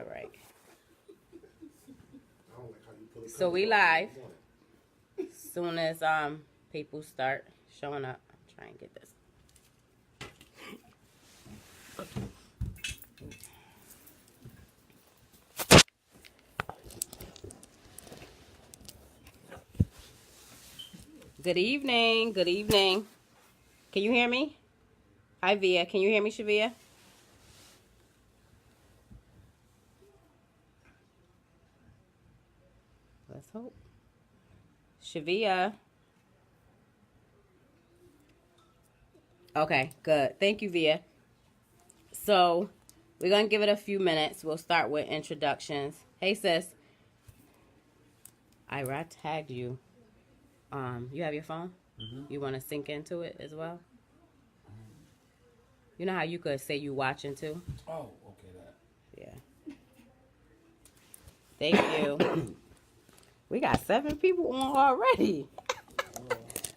All right. So we live. Soon as people start showing up, I'm trying to get this. Good evening. Good evening. Can you hear me? Hi, Via. Can you hear me, Shavia? Let's hope. Shavia. Okay, good. Thank you, Via. So we're going to give it a few minutes. We'll start with introductions. Hey, sis. I tagged you. You have your phone? Mm-hmm. You want to sync into it as well? You know how you could say you watching too? Oh, okay, that. Yeah. Thank you. We got 7 people on already.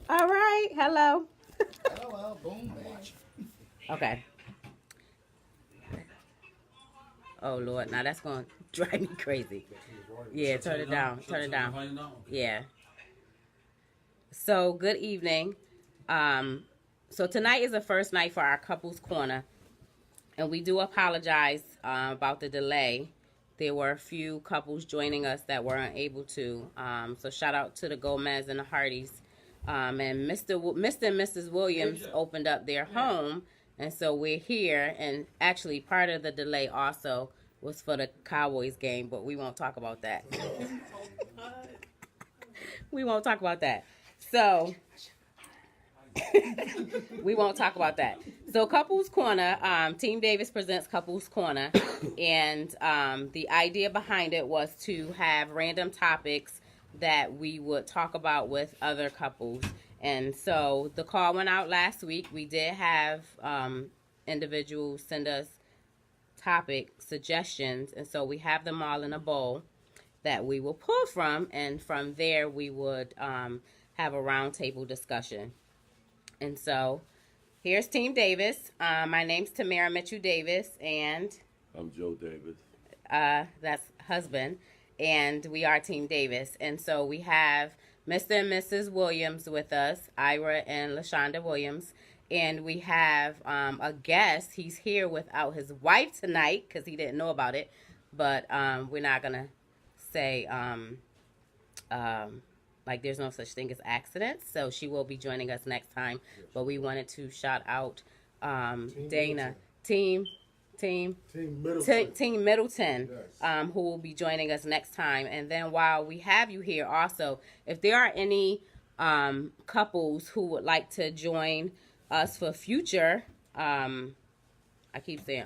All right. Hello. Hello, boom, bang. Okay. Oh, Lord. Now that's going to drive me crazy. Yeah, turn it down. Turn it down. Yeah. So, good evening. So tonight is the first night for our Couples Corner. And we do apologize about the delay. There were a few couples joining us that weren't able to. So shout out to the Gomez and the Hardys. And Mr. and Mrs. Williams opened up their home. And so we're here. And actually part of the delay also was for the Cowboys game. But we won't talk about that. We won't talk about that. So... we won't talk about that. So Couples Corner, TeamDavis presents Couples Corner, and the idea behind it was to have random topics that we would talk about with other couples. And so the call went out last week. We did have individuals send us topic suggestions, and so we have them all in a bowl that we will pull from, and from there we would have a roundtable discussion. And so, here's TeamDavis. My name's Tamara Mitchell-Davis, and... I'm Joe Davis. That's husband. And we are TeamDavis. And so, we have Mr. and Mrs. Williams with us, Ira and LaShonda Williams. And we have a guest. He's here without his wife tonight, because he didn't know about it. But we're not going to say... like there's no such thing as accidents, so she will be joining us next time. But we wanted to shout out Dana, Team Middleton, yes. Who will be joining us next time. And then while we have you here, also, if there are any couples who would like to join us for future, I keep saying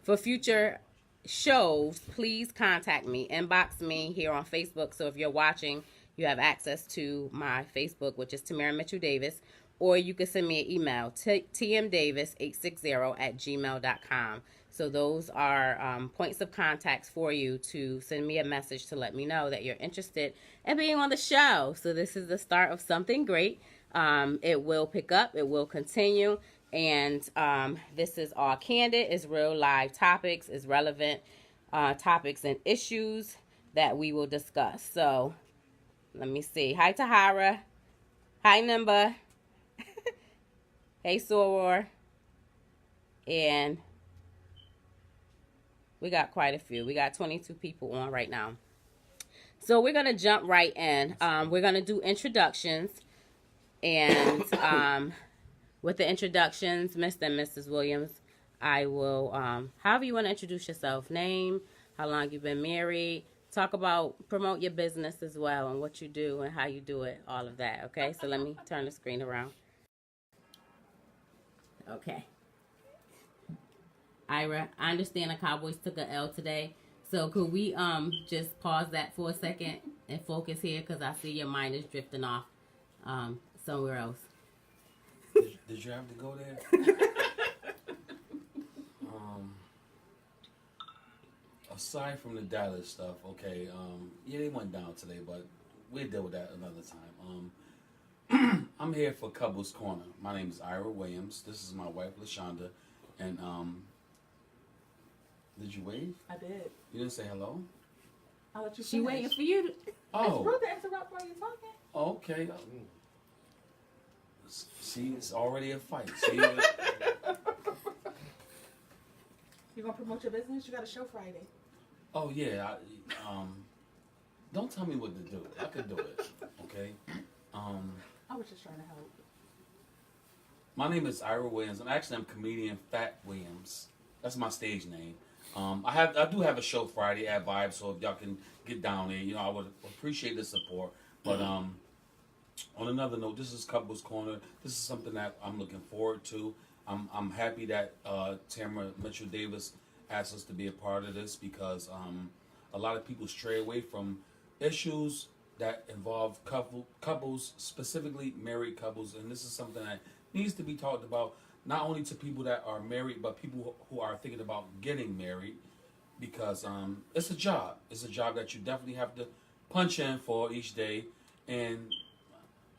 for future shows, please contact me, inbox me here on Facebook. So if you're watching, you have access to my Facebook, which is Tamara Mitchell-Davis, or you can send me an email, tmdavis860@gmail.com. So those are points of contacts for you to send me a message to let me know that you're interested in being on the show. So this is the start of something great. It will pick up. It will continue. And this is all candid. It's real live topics. It's relevant topics and issues that we will discuss. So... let me see. Hi, Tahara. Hi, Nimba. Hey, Soror. And we got quite a few. We got 22 people on right now. So we're going to jump right in. We're going to do introductions. And with the introductions, Mr. and Mrs. Williams, I will, however you want to introduce yourself, name, how long you've been married, talk about, promote your business as well and what you do and how you do it, all of that, okay? So let me turn the screen around. Okay. Ira, I understand the Cowboys took a L today, so could we just pause that for a second and focus here, because I see your mind is drifting off somewhere else. Did you have to go there? Aside from the Dallas stuff, okay, yeah, they went down today, but we'll deal with that another time. I'm here for Couples Corner. My name is Ira Williams. This is my wife, LaShonda, and Did you wave? I did. You didn't say hello? I'll let you She finish. waiting for you. Oh. It's rude to interrupt while you're talking. Okay. See, it's already a fight. See, You gonna promote your business? You got a show Friday. oh yeah. Don't tell me what to do. I could do it. Okay. I was just trying to help. My name is Ira Williams. I'm comedian Fat Williams. That's my stage name. I do have a show Friday at Vibe, so if y'all can get down there, I would appreciate the support. But on another note, this is Couples Corner. This is something that I'm looking forward to. I'm happy that Tamara Mitchell Davis asked us to be a part of this because a lot of people stray away from issues that involve couples, specifically married couples, and this is something that needs to be talked about, not only to people that are married, but people who are thinking about getting married, because it's a job. It's a job that you definitely have to punch in for each day, and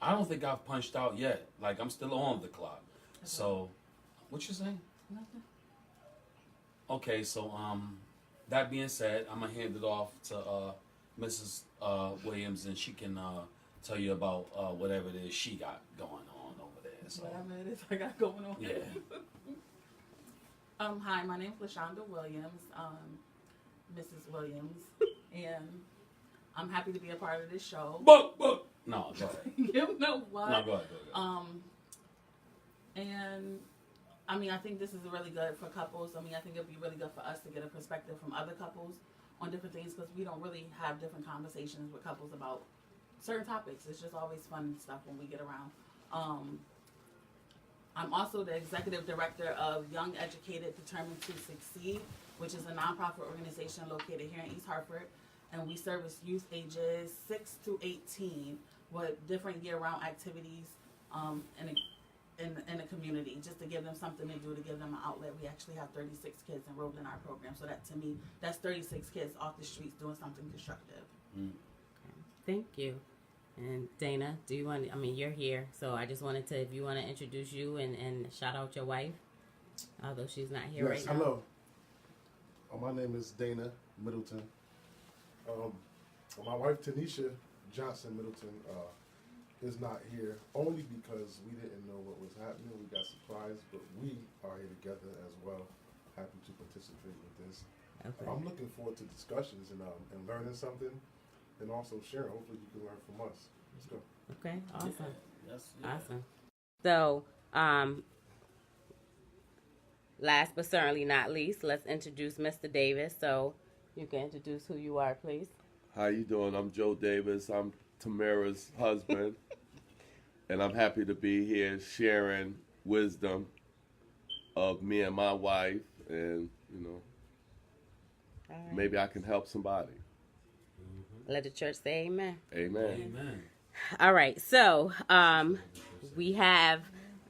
I don't think I've punched out yet. Like, I'm still on the clock. So, what you saying? Nothing. Okay, so that being said, I'm gonna hand it off to Mrs. Williams, and she can tell you about whatever it is she got going on over there. So, Whatever it is I got going on. yeah. Hi, my name's LaShonda Williams, Mrs. Williams, and I'm happy to be a part of this show. No, go ahead. You know what? No, go ahead. And I mean, I think this is really good for couples. I mean, I think it'd be really good for us to get a perspective from other couples on different things, because we don't really have different conversations with couples about certain topics. It's just always fun stuff when we get around. I'm also the executive director of Young Educated Determined to Succeed, which is a nonprofit organization located here in East Hartford, and we service youth ages 6 to 18 with different year-round activities in the community, just to give them something to do, to give them an outlet. We actually have 36 kids enrolled in our program, so that, to me, that's 36 kids off the streets doing something constructive. Thank you. And Dana, do you want? I mean, you're here, so I just wanted to, if you want to introduce you and shout out your wife, although she's not here right now. Hello. My name is Dana Middleton. My wife Tanisha Johnson Middleton is not here only because we didn't know what was happening. We got surprised, but we are here together as well. Happy to participate with this. Okay. I'm looking forward to discussions and learning something, and also sharing. Hopefully, you can learn from us. Let's go. Okay. Awesome. Yeah. Awesome. So, last but certainly not least, let's introduce Mr. Davis. So, you can introduce who you are, please. How you doing? I'm Joe Davis. I'm Tamara's husband, and I'm happy to be here sharing wisdom of me and my wife, and All right. maybe I can help somebody. Let the church say amen. Amen. Amen. All right. So, we have,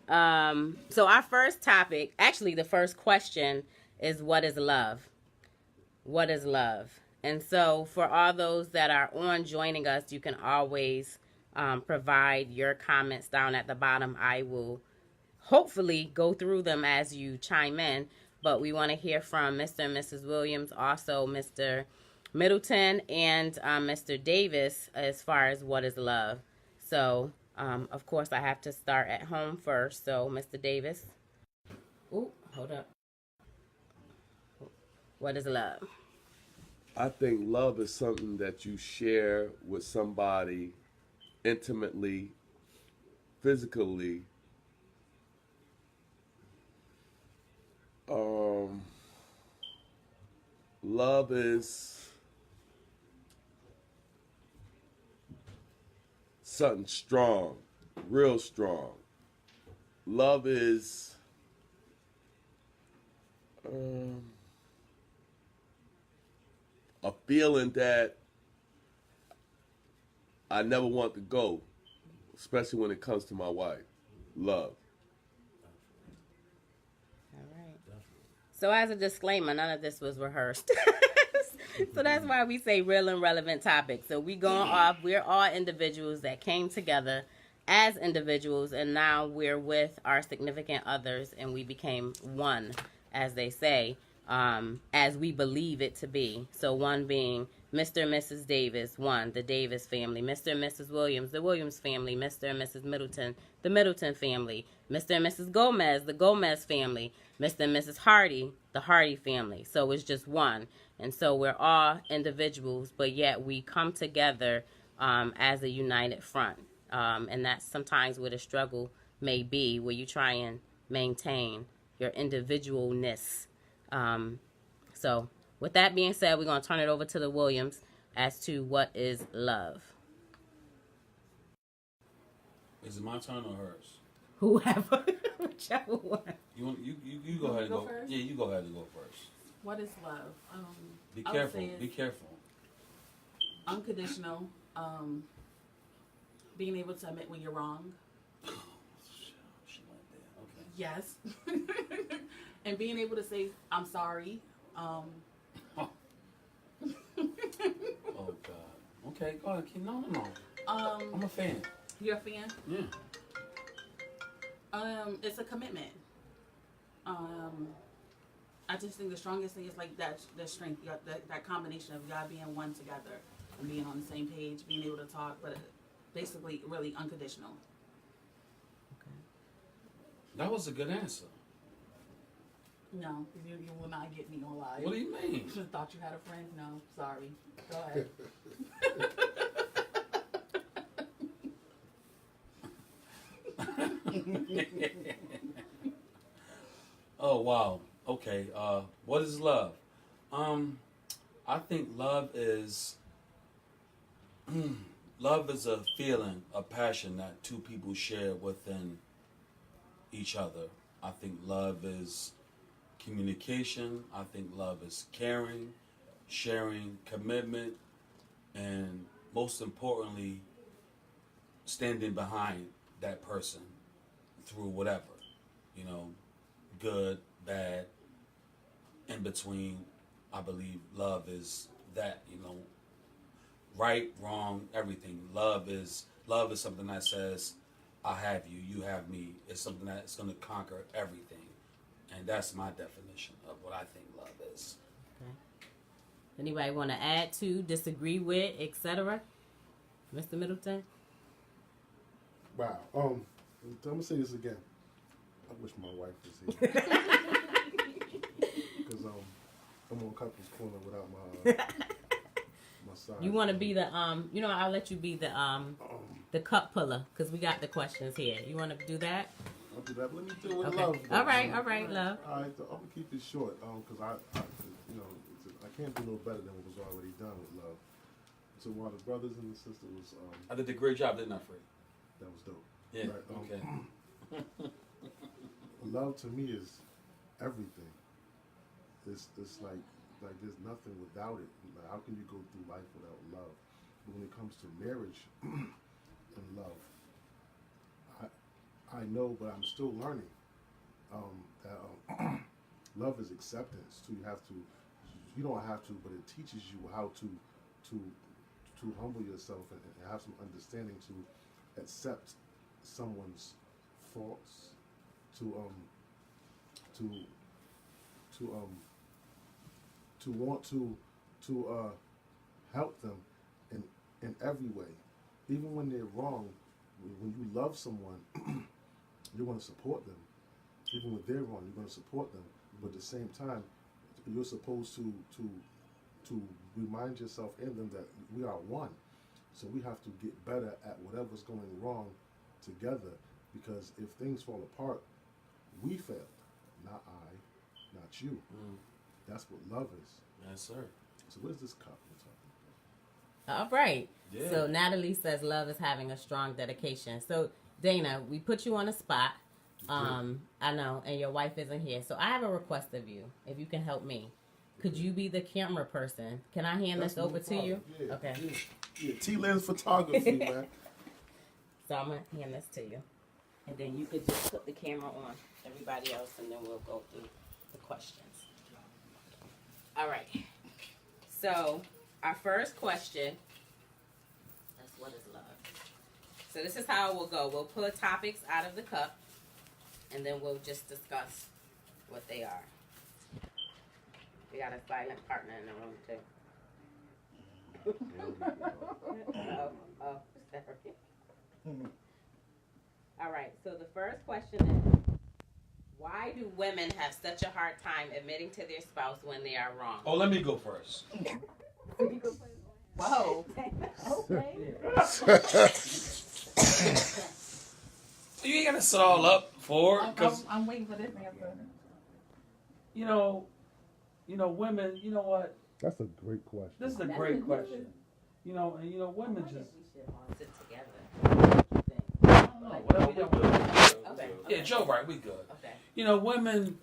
so our first topic, actually the first question is, what is love? What is love? And so for all those that are on joining us, you can always provide your comments down at the bottom. I will hopefully go through them as you chime in, but we want to hear from Mr. and Mrs. Williams, also Mr. Middleton, and Mr. Davis as far as what is love. So, of course, I have to start at home first. So, Mr. Davis. Ooh, hold up. What is love? I think love is something that you share with somebody intimately, physically. Love is something strong, real strong. Love is a feeling that I never want to go, especially when it comes to my wife. Love. All right. So as a disclaimer, none of this was rehearsed. So that's why we say real and relevant topics. So we going off, we're all individuals that came together as individuals, and now we're with our significant others, and we became one, as they say. as we believe it to be. So one being Mr. and Mrs. Davis, one, the Davis family, Mr. and Mrs. Williams, the Williams family, Mr. and Mrs. Middleton, the Middleton family, Mr. and Mrs. Gomez, the Gomez family, Mr. and Mrs. Hardy, the Hardy family. So it's just one. And so we're all individuals, but yet we come together as a united front. And that's sometimes where the struggle may be, where you try and maintain your individualness. So with that being said, we're going to turn it over to the Williams as to what is love. Is it my turn or hers? Whoever, whichever one. You go ahead and go go. first? Yeah, you go ahead and go first. What is love? Be I would careful. say it's Be careful. unconditional. Being able to admit when you're wrong. She went there. Okay. Yes. And being able to say, I'm sorry. Oh God. Okay, go ahead. No. I'm a fan. You're a fan? Yeah. It's a commitment. I just think the strongest thing is like that strength, that combination of y'all being one together and being on the same page, being able to talk, but basically really unconditional. That was a good answer. No, you will not get me on live. What do you mean? Thought you had a friend? No, sorry. Go ahead. Oh wow. Okay. What is love? I think love is love is a feeling, a passion that two people share within each other. I think love is communication. I think love is caring, sharing, commitment, and most importantly, standing behind that person through whatever, good, bad, in between. I believe love is that, right, wrong, everything. Love is something that says, I have you, you have me. It's something that's going to conquer everything. And that's my definition of what I think love is. Okay. Anybody want to add to, disagree with, etc.? Mr. Middleton? Wow. I'm gonna say this again. I wish my wife was here because I'm on couple's corner without my my side. You want to be the I'll let you be the cup puller because we got the questions here. You want to do that? I'll do that. Let me do it with Okay. love. All right, love. All right, I'm gonna keep it short because I can't do no better than what was already done with love. So while the brothers and the sister was I did a great job, didn't I, Fred? that was dope. Yeah. Right, Okay. Love to me is everything. It's like there's nothing without it. Like, how can you go through life without love? But when it comes to marriage and love, I know, but I'm still learning that love is acceptance. So you don't have to, but it teaches you how to humble yourself and have some understanding to accept someone's faults, to want to help them in every way, even when they're wrong. When you love someone, you're going to support them. Even when they're wrong, you're going to support them. But at the same time, you're supposed to remind yourself in them that we are one. So we have to get better at whatever's going wrong together, because if things fall apart, we failed, not I, not you. Mm. That's what love is. Yes, sir. So what is this cup we're talking about? All right. Yeah. So Natalie says love is having a strong dedication. So Dana, we put you on the spot. I know, and your wife isn't here. So I have a request of you, if you can help me. Could you be the camera person? Can I hand this over to you? Yeah, Okay. Yeah, T-Lens photography, man. So I'm going to hand this to you. And then you could just put the camera on everybody else, and then we'll go through the questions. All right. So our first question is, what is love? So this is how it will go. We'll pull topics out of the cup, and then we'll just discuss what they are. We got a silent partner in the room too. Oh, sorry. All right. So the first question is, why do women have such a hard time admitting to their spouse when they are wrong? Oh, let me go first. Whoa. Okay. You ain't gotta set all up for it, because I'm waiting for this answer. you know, women. You know what? That's a great question. This is a great question. And women just. We should all sit together. What do you think? I don't know. Whatever y'all want. Okay. Yeah, Joe, right? We good. Okay. Women.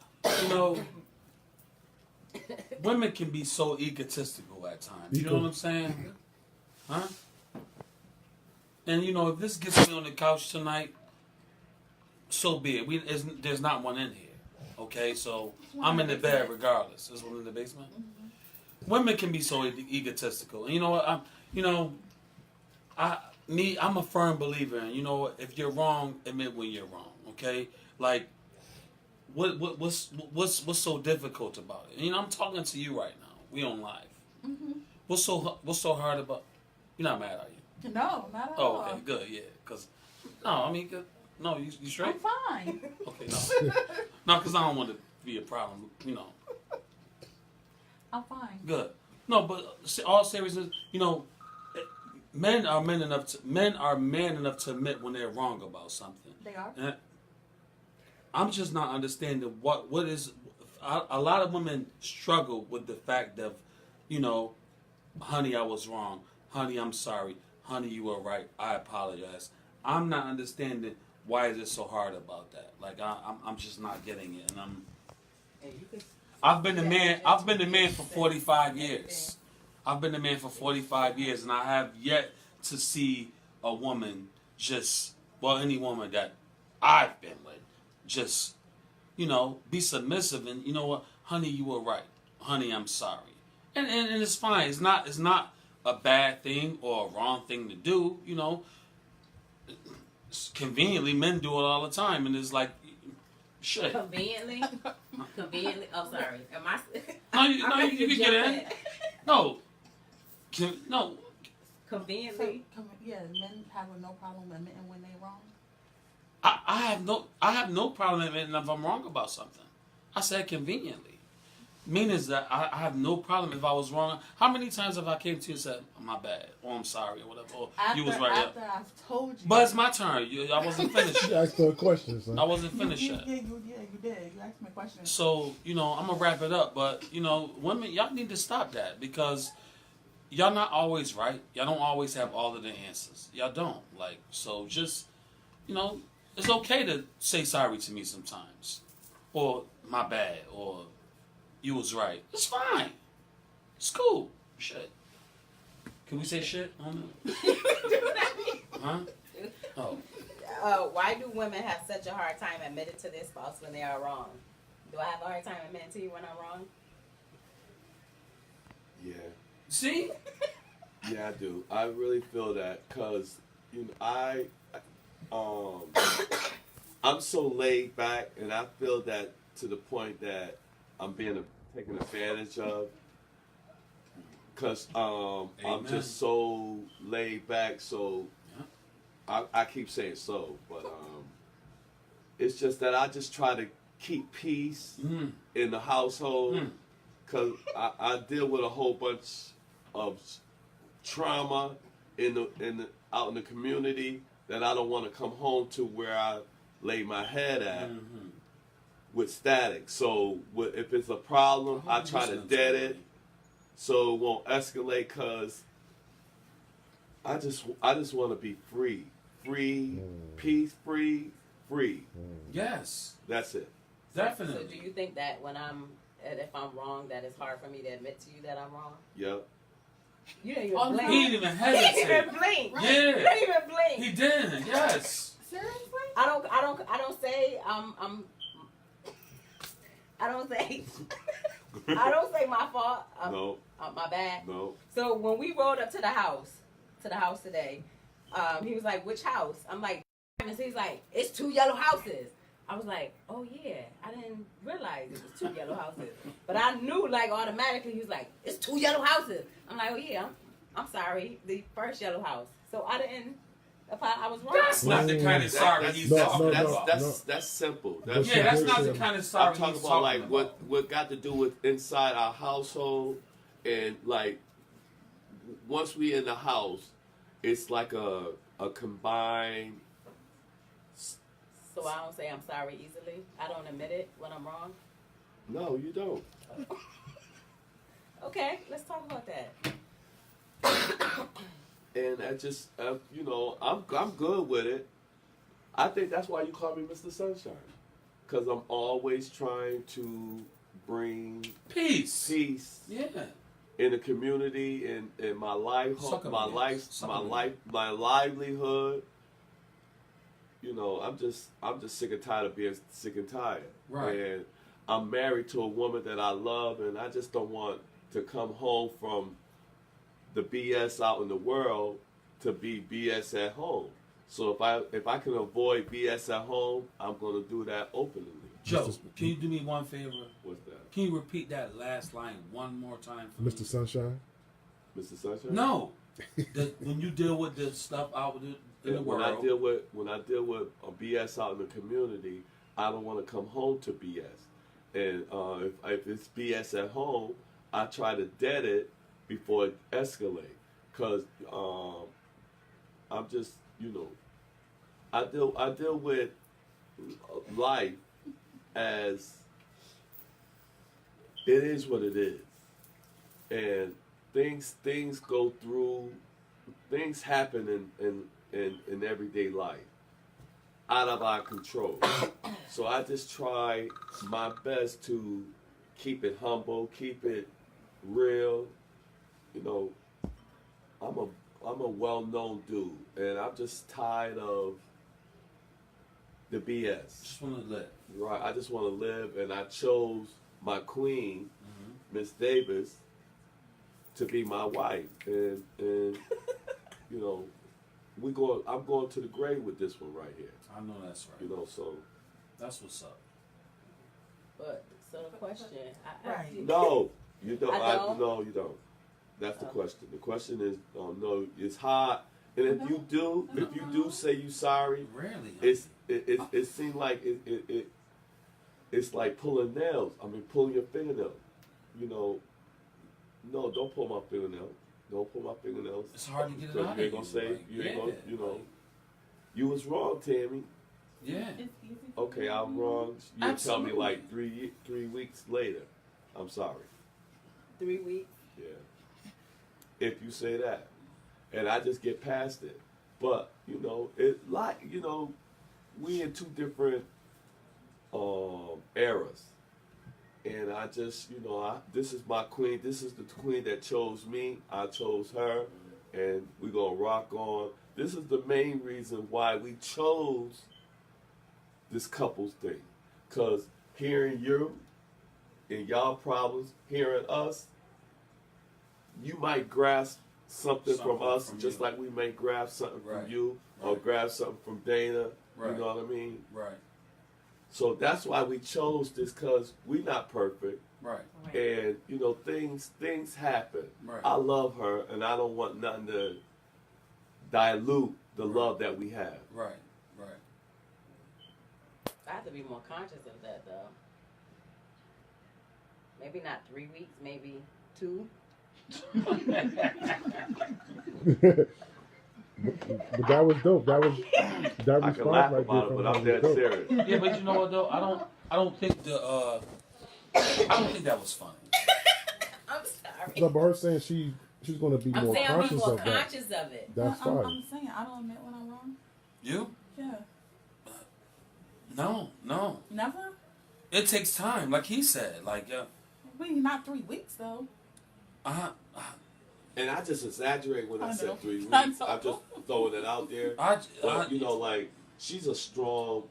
Women can be so egotistical at times. You know what I'm saying? Huh? And if this gets me on the couch tonight, so be it. There's not one in here. Okay, so I'm in the bed regardless. There's one in the basement. Mm-hmm. Women can be so egotistical. And you know what? I'm a firm believer in, if you're wrong, admit when you're wrong. Okay, like what's so difficult about it? I'm talking to you right now. We on live. Mm-hmm. What's so hard about? You're not mad, are you? No, not at all. Oh, okay, good, yeah. Cause good. No, you straight? I'm fine. Okay, no, because I don't want to be a problem. I'm fine. Good. No, but all seriousness, men are men enough to admit when they're wrong about something. They are. And I'm just not understanding what is. A lot of women struggle with the fact of, honey, I was wrong. Honey, I'm sorry. Honey, you were right. I apologize. I'm not understanding why is it so hard about that. Like I'm just not getting it, and I've been the man for 45 years. I've been the man for 45 years, and I have yet to see a woman any woman that I've been with, just, be submissive and, you know what, honey, you were right. Honey, I'm sorry. And it's fine. It's not a bad thing or a wrong thing to do, Conveniently, men do it all the time, and it's like, shit. Conveniently. Oh, sorry. Am I? No, you can get in. No. No. Conveniently. Men have no problem admitting when they're wrong. I have no problem admitting if I'm wrong about something. I said conveniently. Meaning that I have no problem if I was wrong. How many times have I came to you and said, my bad, or I'm sorry, or whatever, or you was right. After I've told you. But it's my turn. I wasn't finished. You asked her a question, son. I wasn't finished yet. Yeah, you did. You asked me a question. So, I'm going to wrap it up. But, women, y'all need to stop that because y'all not always right. Y'all don't always have all of the answers. Y'all don't. So just, it's okay to say sorry to me sometimes. Or my bad. Or you was right. It's fine. It's cool. Shit. Can we say shit on it? Huh? Oh. Why do women have such a hard time admitting to their spouse when they are wrong? Do I have a hard time admitting to you when I'm wrong? Yeah. See? Yeah, I do. I really feel that because, I'm so laid back, and I feel that to the point that I'm being taken advantage of. Because I'm just so laid back, so I keep saying so, but it's just that I just try to keep peace in the household because I deal with a whole bunch of trauma out in the community that I don't want to come home to where I lay my head at with static. So if it's a problem, I try to dead it so it won't escalate because I just want to be free. Peace, free. Yes. That's it. Definitely. So do you think that if I'm wrong, that it's hard for me to admit to you that I'm wrong? Yep. You didn't even blink. He didn't even hesitate. He didn't even blink. Yeah. He didn't even blink. He didn't. Yes. Seriously? I don't say I don't say my fault. No. My bad. No. So when we rolled up to the house today, he was like, "Which house?" I'm like, and he's like, "It's 2 yellow houses." I was like, oh yeah, I didn't realize it was 2 yellow houses. But I knew like automatically he was like, it's 2 yellow houses. I'm like, oh yeah, I'm sorry, the first yellow house. So I didn't, I was wrong. That's not the kind of sorry he's talking about. That's simple. Yeah, that's not the kind of sorry I'm talking he's about. talking Like about. what got to do with inside our household, and like once we in the house, it's like a combined. So I don't say I'm sorry easily. I don't admit it when I'm wrong. No, you don't. Okay, let's talk about that. And I just, you know, I'm good with it. I think that's why you call me Mr. Sunshine, because I'm always trying to bring Peace. peace Yeah. in the community, in my life, Suck 'em my in. life, Suck my 'em in. life, my livelihood. You know, I'm just sick and tired of being sick and tired. Right. And I'm married to a woman that I love, and I just don't want to come home from the BS out in the world to be BS at home. So if I can avoid BS at home, I'm going to do that openly. Joe, can you do me one favor? What's that, Can you repeat that last line one more time for me? Mr. Sunshine. Mr. Sunshine? No. When you deal with the stuff out in the When world. I deal with a BS out in the community, I don't want to come home to BS. And if it's BS at home, I try to dead it before it escalate. Cause I'm just, you know, I deal with life as it is what it is, and things go through, things happen in everyday life out of our control. So I just try my best to keep it humble, keep it real. You know, I'm a well-known dude, and I'm just tired of the BS. Just want to live. Right, I just want to live, and I chose my queen, Mm-hmm. Miss Davis, to be my wife, and you know, I'm going to the grave with this one right here. I know that's right. You know, so That's what's up. But so the question, I Right. asked you. no, you don't. I don't? No, you don't. That's the Oh. question. The question is, no, it's hard. And if you do say you sorry, Rarely. it seems like it's like pulling nails. I mean, pulling your fingernail. You know, no, don't pull my fingernail. Don't pull my fingernails. It's hard to get it Because out you ain't of gonna say, like, you ain't yeah, gonna, you know, like, you was wrong, Tammy. yeah. It's easy. Okay, I'm wrong. You tell me Absolutely. like three weeks later. I'm sorry. 3 weeks. Yeah. If you say that, and I just get past it, but you know, we in two different eras, and I just, this is my queen. This is the queen that chose me. I chose her, and we gonna rock on. This is the main reason why we chose this couples thing, cause hearing you and y'all problems, hearing us, you might grasp something from Something us, from just you. like we may grasp something Right. from you, or Right. grasp something from Dana. Right. You know what I mean? Right. So that's why we chose this, cause we're not perfect, Right. Right. and things happen. Right. I love her, and I don't want nothing to dilute the Right. love that we have. Right. Right. I have to be more conscious of that though. Maybe not 3 weeks, maybe 2. But that was dope. That I response can laugh right there about it, from but her I'm was dead dope. serious. Yeah, but you know what though? I don't think that was funny. I'm sorry. No, but her saying she's going to be I'm more saying I'm being conscious more of that. conscious of it. That's I'm fine. saying I don't admit when I'm wrong. You? Yeah. No. Never? It takes time, like he said. Like, Not 3 weeks though. And I just exaggerate when I I know. said 3 weeks. I know. I'm just throwing it out there. But you know, like, she's a strong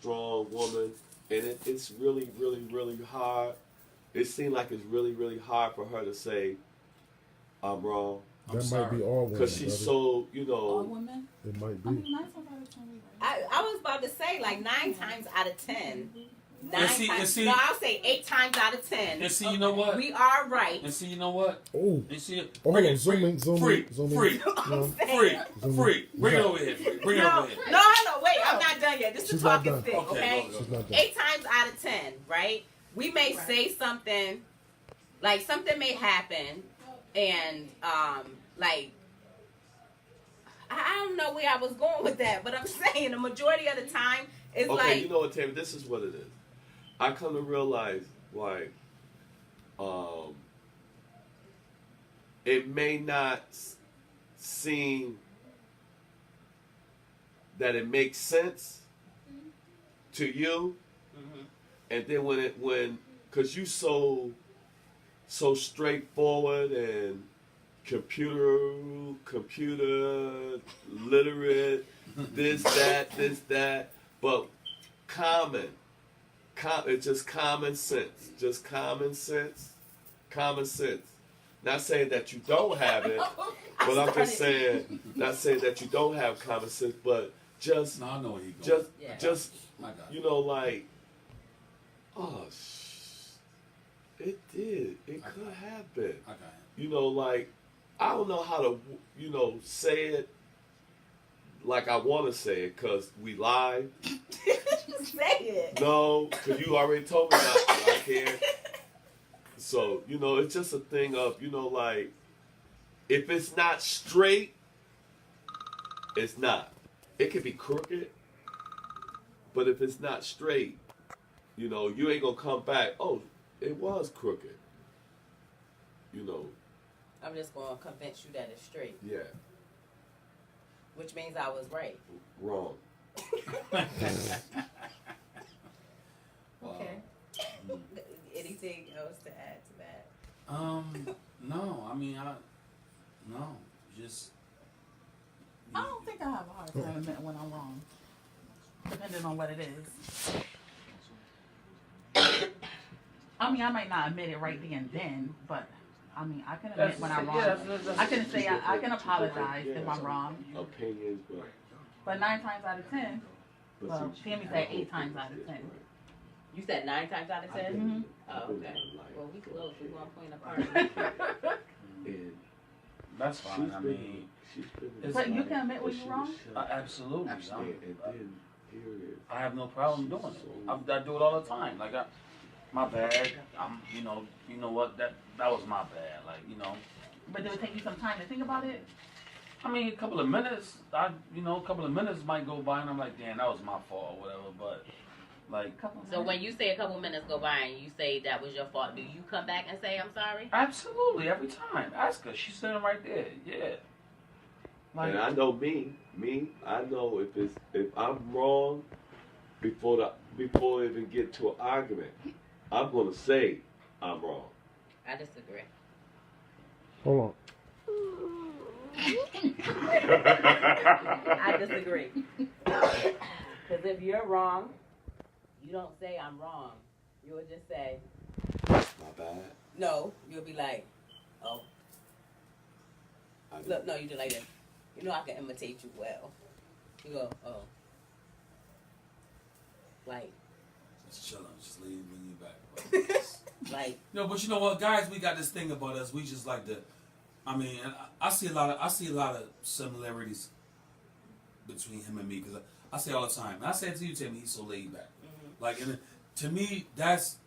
woman, and it's really, really, really hard. It seemed like it's really, really hard for her to say, I'm wrong. I'm That sorry. might be all women. Because she's brother. so, All women? It might I be. mean, 9 times out of 10 we right. I was about to say like 9 times out of 10. No, I'll say 8 times out of 10. And see, you know what? We are right. And see, you know what? Oh. And see, Oh, bring hold on. it, Zoom in. Zoom free, in. Zoom in. free, No. free, free. Bring it over here. Free. Bring it No, over here. no, wait, I'm not done yet. This is She's the not talking done. stick, okay? go. She's not done. 8 times out of 10, right? We may say something, like something may happen, and like I don't know where I was going with that, but I'm saying the majority of the time it's okay, like you know what, Tammy? This is what it is. I come to realize, like, it may not seem that it makes sense to you, and then because you so straightforward and computer literate, this that, but it's just common sense. Not saying that you don't have it, but I'm just saying, not saying that you don't have common sense, but just, No, I know where he going. just, My God. you know, like, it could happen. I got it. You know, like, I don't know how to, you know, say it like I want to say it, because we live. say it. No, because you already told me not to. I can't. So, you know, it's just a thing of, you know, like, if it's not straight, it's not. It could be crooked, but if it's not straight, you know, you ain't going to come back, oh, it was crooked. You know. I'm just going to convince you that it's straight, Yeah. which means I was right. Wrong. Okay. Anything else to add to that? No, I mean, no, just. I don't think I have a hard time admitting when I'm wrong, depending on what it is. I mean, I might not admit it right then and then, but I mean, I can admit when I'm wrong. I can say I can apologize if I'm wrong. Opinions, But 9 times out of 10, well, Tammy said 8 times out of 10. You said 9 times out of 10? Mhm. Oh, okay. Well, we close. We 1 point apart. That's fine. I mean, it's But you can admit when you're wrong? Absolutely. And I have no problem doing it. I do it all the time. Like, my bad. You know what? That was my bad. Like, you know. But did it take you some time to think about it? I mean, a couple of minutes. A couple of minutes might go by, and I'm like, damn, that was my fault or whatever. But like, So when you say a couple minutes go by and you say that was your fault, do you come back and say I'm sorry? absolutely every time. Ask her. She's sitting right there. Yeah. Like, and I know me, I know if I'm wrong before we even get to an argument, I'm gonna say I'm wrong. I disagree. Hold I disagree. Because if you're wrong, you don't say I'm wrong. You would just say, My bad. no. You'll be like, oh. Look, no, you do like this. You know I can imitate you well. You go, oh. Like. just chilling, just lean you back. Like. No, but you know what, guys? We got this thing about us. We just like to. I mean, I see a lot of similarities between him and me, because I say all the time. And I said to you, Timmy, he's so laid back. Mm-hmm. Like, and to me, that's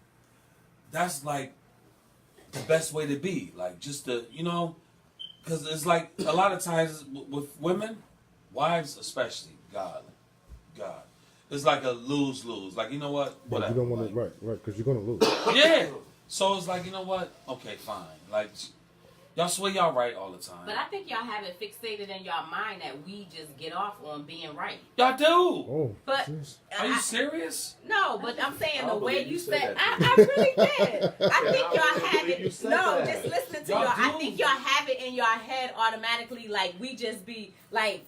like the best way to be. Like, just to, you know, because it's like a lot of times with women, wives especially, God, it's like a lose-lose. Like, you know what? But you don't want to, right, because you're going to lose. Yeah. So it's like, you know what? Okay, fine. Like, y'all swear y'all right all the time. But I think y'all have it fixated in y'all mind that we just get off on being right. Y'all do. Oh, But jeez. Are you serious? no, but I'm saying the way you said, that. I really did. I think y'all have believe you it. said No, that. just listening to Y'all y'all. I do. think y'all have it in your head automatically. Like we just be like,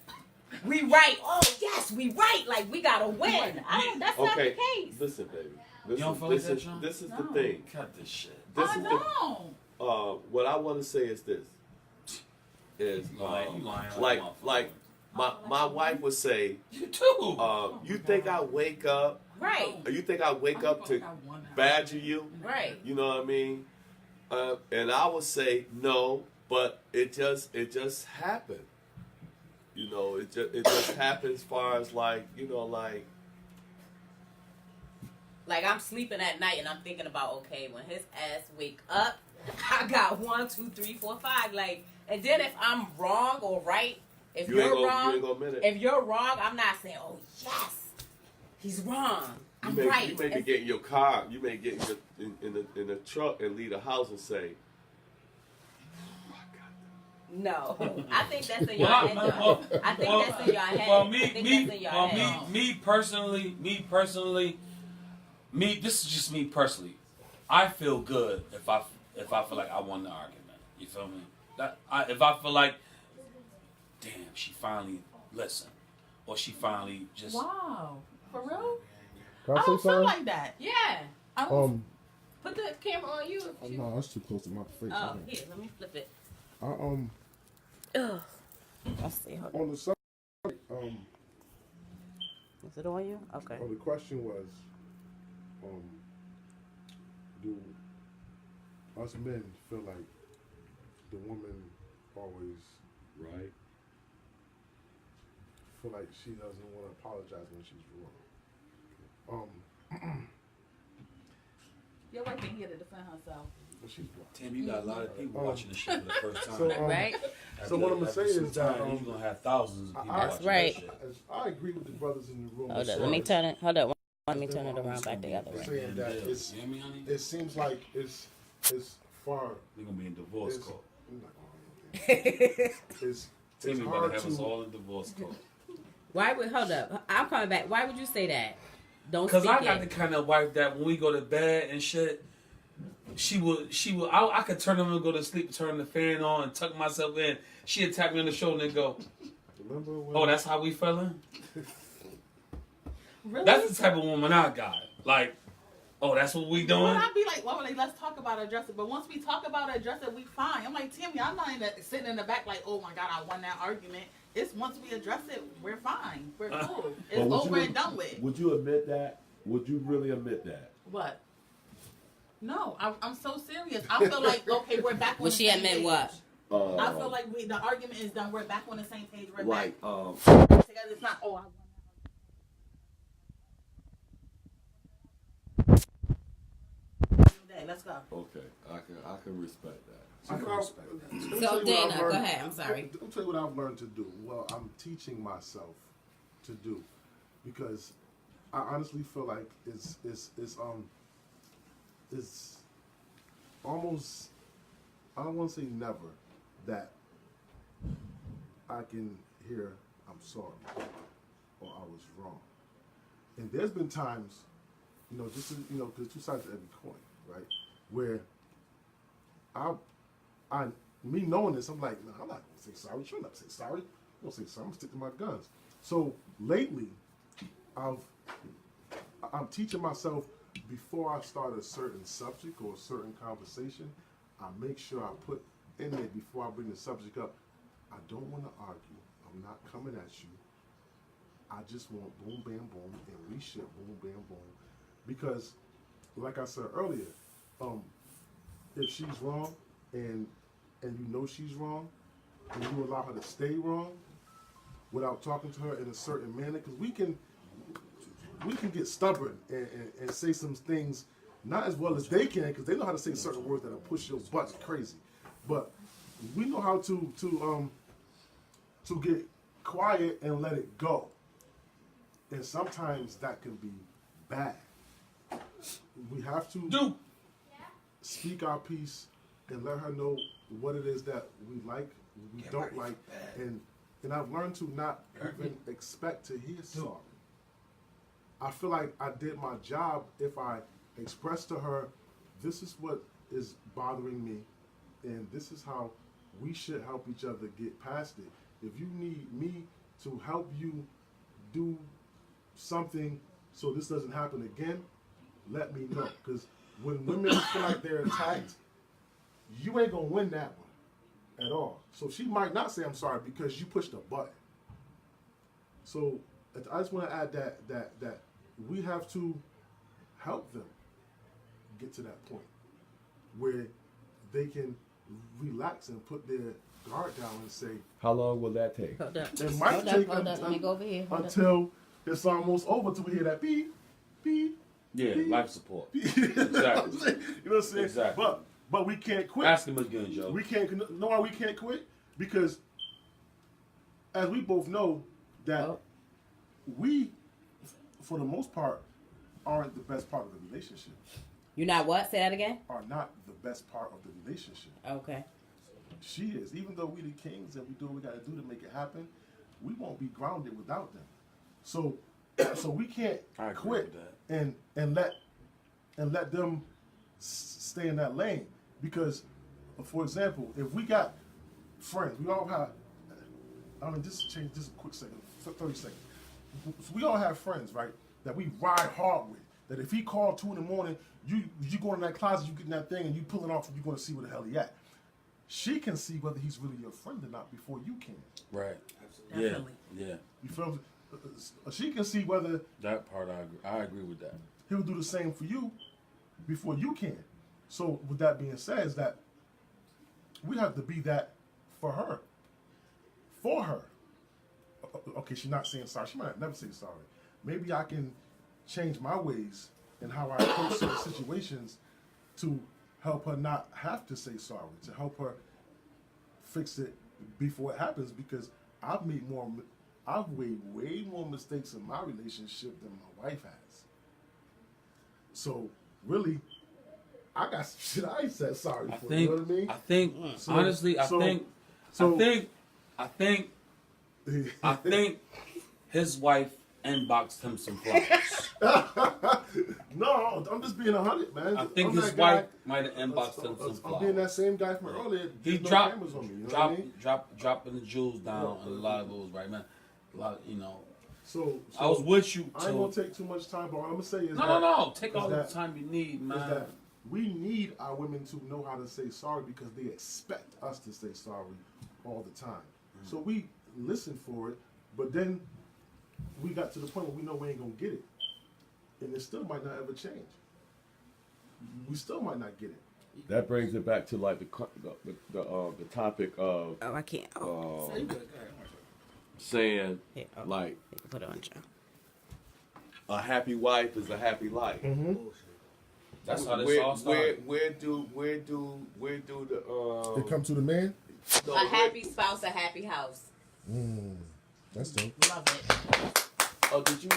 we right. Oh yes, we right. Like we gotta win. That's not the Okay, case. listen, baby. You don't feel like that, Sean? This is No. the thing. Cut this shit. This I is know. what I want to say is this. is You lying like a like my wife would say, You too. you think I wake up? Right. You think I wake up to badger you? Right. You know what I mean? And I would say no, but it just happened. You know, it just happens as far as like, you know, like I'm sleeping at night and I'm thinking about, okay, when his ass wake up, I got 1, 2, 3, 4, 5. Like, and then if I'm wrong or right, if you ain't you're gonna wrong, admit it. if you're wrong, I'm not saying, oh yes, he's wrong. I'm right. You may be getting your car. You may get in the truck and leave the house and say, No, I think that's in your head. I think that's in your head. Well, me personally, this is just me personally. I feel good if I feel like I won the argument. You feel me? If I feel like, damn, she finally listened, or she finally just. Wow, for real? Can I I don't say feel something? like that. Yeah. I don't, Put the camera on you. Oh, no, that's too close to my face. Oh, here, let me flip it. Ugh. Let's see. Hold on. On the subject, Is it on you? Okay. the question was, do us men feel like the woman always right? feel like she doesn't want to apologize when she's wrong? your wife ain't here to defend herself. When she's wrong. Tim, you got a lot of people watching this shit for the first time. So, Right? So what I'm gonna say is that you're gonna have thousands of people That's watching right. this shit. I agree with the brothers in the room. Hold as up. far Let me as turn it. Hold up. Let me turn it around back the other way. saying that You hear me, honey? it seems like it's far. We're gonna be in divorce It's, court. I'm not gonna argue with that. it's Timmy about hard to have us to. all in divorce court. Why would hold up? I'm coming back. Why would you say that? Don't Because speak I got the it. kind of wife that when we go to bed and shit, she would. I could turn on and go to sleep, turn the fan on, and tuck myself in. She'd tap me on the shoulder and go, Remember when? "Oh, that's how we feeling." Really? That's the type of woman I got. Like, oh, that's what we doing. Well, I'd be like, well, let's talk about it, address it. But once we talk about it, address it, we fine. I'm like, Timmy, I'm not sitting in the back like, oh my God, I won that argument. It's once we address it, we're fine. We're cool. It's But would over you- and done with. Would you admit that? Would you really admit that? What? No, I'm so serious. I feel like, okay, we're back on Would the she same admit page. what? I feel like the argument is done. We're back on the same page. We're like back together. It's not, oh, I won that. Let's go. okay, I can respect that. I can respect that. So Dana, go ahead. I'm sorry. I'll tell you what I've learned to do. Well, I'm teaching myself to do, because I honestly feel like it's almost, I don't want to say never, that I can hear I'm sorry or I was wrong. And there's been times, just to, there's two sides to every coin, right? Where me knowing this, I'm like, no, I'm not gonna say sorry. You shouldn't have to say sorry. I'm gonna say sorry. I'm gonna stick to my guns. So lately, I'm teaching myself, before I start a certain subject or a certain conversation, I make sure I put in there, before I bring the subject up, I don't want to argue. I'm not coming at you. I just want boom, bam, boom, and we shit boom, bam, boom. Because, like I said earlier, if she's wrong and you know she's wrong, and you allow her to stay wrong without talking to her in a certain manner, because we can get stubborn and say some things not as well as they can, because they know how to say certain words that'll push your butt crazy. But we know how to get quiet and let it go. And sometimes that can be bad. We have to speak our piece and let her know what it is that we like, we don't like, and I've learned to not even expect to hear sorry. I feel like I did my job if I expressed to her, this is what is bothering me, and this is how we should help each other get past it. If you need me to help you do something so this doesn't happen again, let me know. Because when women feel like they're attacked, you ain't gonna win that one. at all. So she might not say I'm sorry because you pushed a button. So I just want to add that we have to help them get to that point where they can relax and put their guard down and say, How long will that take? Hold up. it might take Let me go over here. Hold up. until it's almost over till we hear that beep, beep. Yeah, beep, life support. beep. You know what I'm saying? You know what I'm saying? Exactly. But we can't quit. Ask him again, Joe. We can't. Know why we can't quit? Because, as we both know, that we, for the most part, aren't the best part of the relationship. You're not what? Say that again. Are not the best part of the relationship. Okay. She is. Even though we the kings and we do what we got to do to make it happen, we won't be grounded without them. So we can't I agree quit with and let them stay in that lane. Because, for example, if we got friends, we all have. I mean, just change just a quick second, 30 seconds. We all have friends, right? That we ride hard with. That if he called 2 in the morning, you go in that closet, you get in that thing, and you pull it off, and you're going to see where the hell he at. She can see whether he's really your friend or not before you can. Right. Definitely. Yeah. You feel me? She can see whether That part I agree. I agree with that. he'll do the same for you before you can. So with that being said, is that we have to be that for her. For her. Okay, she's not saying sorry. She might never say sorry. Maybe I can change my ways and how I approach certain situations to help her not have to say sorry, to help her fix it before it happens, because I've made way more mistakes in my relationship than my wife has. So really, I got some shit I ain't said sorry for. You know what I mean? I think honestly, I think his wife inboxed him some flowers. No, I'm just being 100, man. I think I'm his that guy. wife might have inboxed him some I'm being that flowers. same guy from earlier. He There's no dropped, cameras on me, you know what I mean? dropping the jewels down, and a lot of it was right, man. A lot, you know. So I was with you. I ain't gonna take too much time, but all I'm gonna say is No. Take is all the that- time you need, is man. that we need our women to know how to say sorry because they expect us to say sorry all the time. So we listen for it, but then we got to the point where we know we ain't gonna get it, and it still might not ever change. We still might not get it. That brings it back to like the topic of Oh, I can't. Oh, saying here, oh, like put it on, Joe. a happy wife is a happy life. That's how this all started. Where do the It come to the man. no, A happy spouse, a happy house. That's dope. Love it. Oh, did you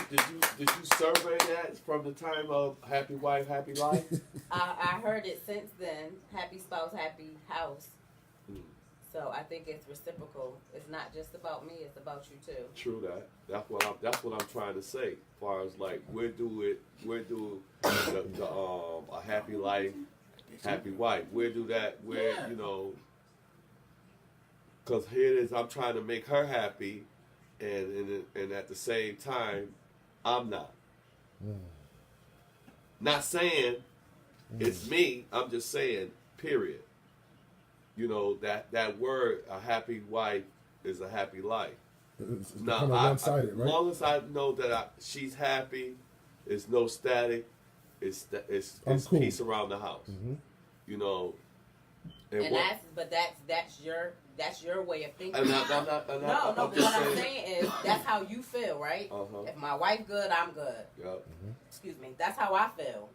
survey that from the time of happy wife, happy life? I heard it since then. Happy spouse, happy house. So I think it's reciprocal. It's not just about me; it's about you too. True that. That's what I'm trying to say. As far as like where do the a happy life, happy wife? Where do that? Where you know? Because here it is. I'm trying to make her happy, and at the same time, I'm not. Not saying it's me. I'm just saying. Period. You know that word, a happy wife is a happy life. It's Now, kind of one-sided, as right? long as I know that she's happy, it's no static, it's cool. peace around the house. You know, And that's your way of thinking. And I'm not. No, I'm but just what I'm saying is that's how you feel, right? Uh-huh. If my wife good, I'm good. Yep. Excuse me. That's how I feel.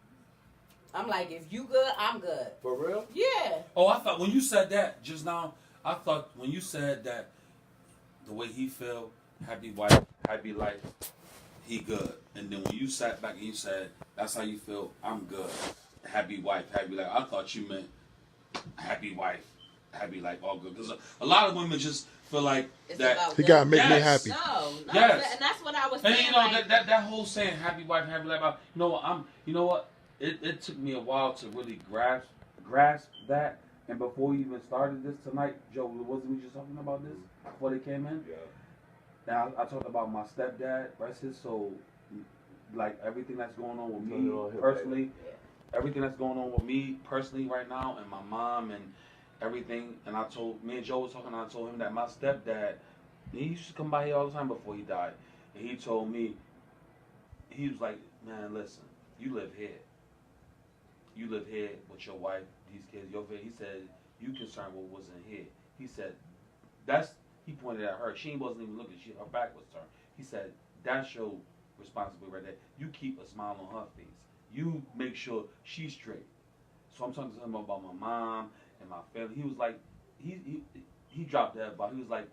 I'm like, if you good, I'm good. For real? Yeah. Oh, I thought when you said that just now, I thought when you said that the way he feel, happy wife, happy life, he good. And then when you sat back and you said, that's how you feel, I'm good. Happy wife, happy life. I thought you meant happy wife, happy life, all good. Because a lot of women just feel like It's that. about He them. gotta make me Yes. happy. No, Yes. and that's what I was And saying. you know like, that whole saying, happy wife, happy life. You know what? It took me a while to really grasp that. And before we even started this tonight, Joe, wasn't we just talking about this before they came in? Yeah. Now I talked about my stepdad, rest his soul. Like everything that's going on with me personally, everything that's going on with me personally right now, and my mom and everything. And me and Joe was talking, and I told him that my stepdad, he used to come by here all the time before he died. And he told me, he was like, man, listen, you live here. You live here with your wife, these kids, your family. He said, you concerned with what's in here. He said, he pointed at her. She wasn't even looking. Her back was turned. He said, that's your responsibility right there. You keep a smile on her face. You make sure she's straight. So I'm talking to him about my mom and my family. He was like, he dropped that, but he was like,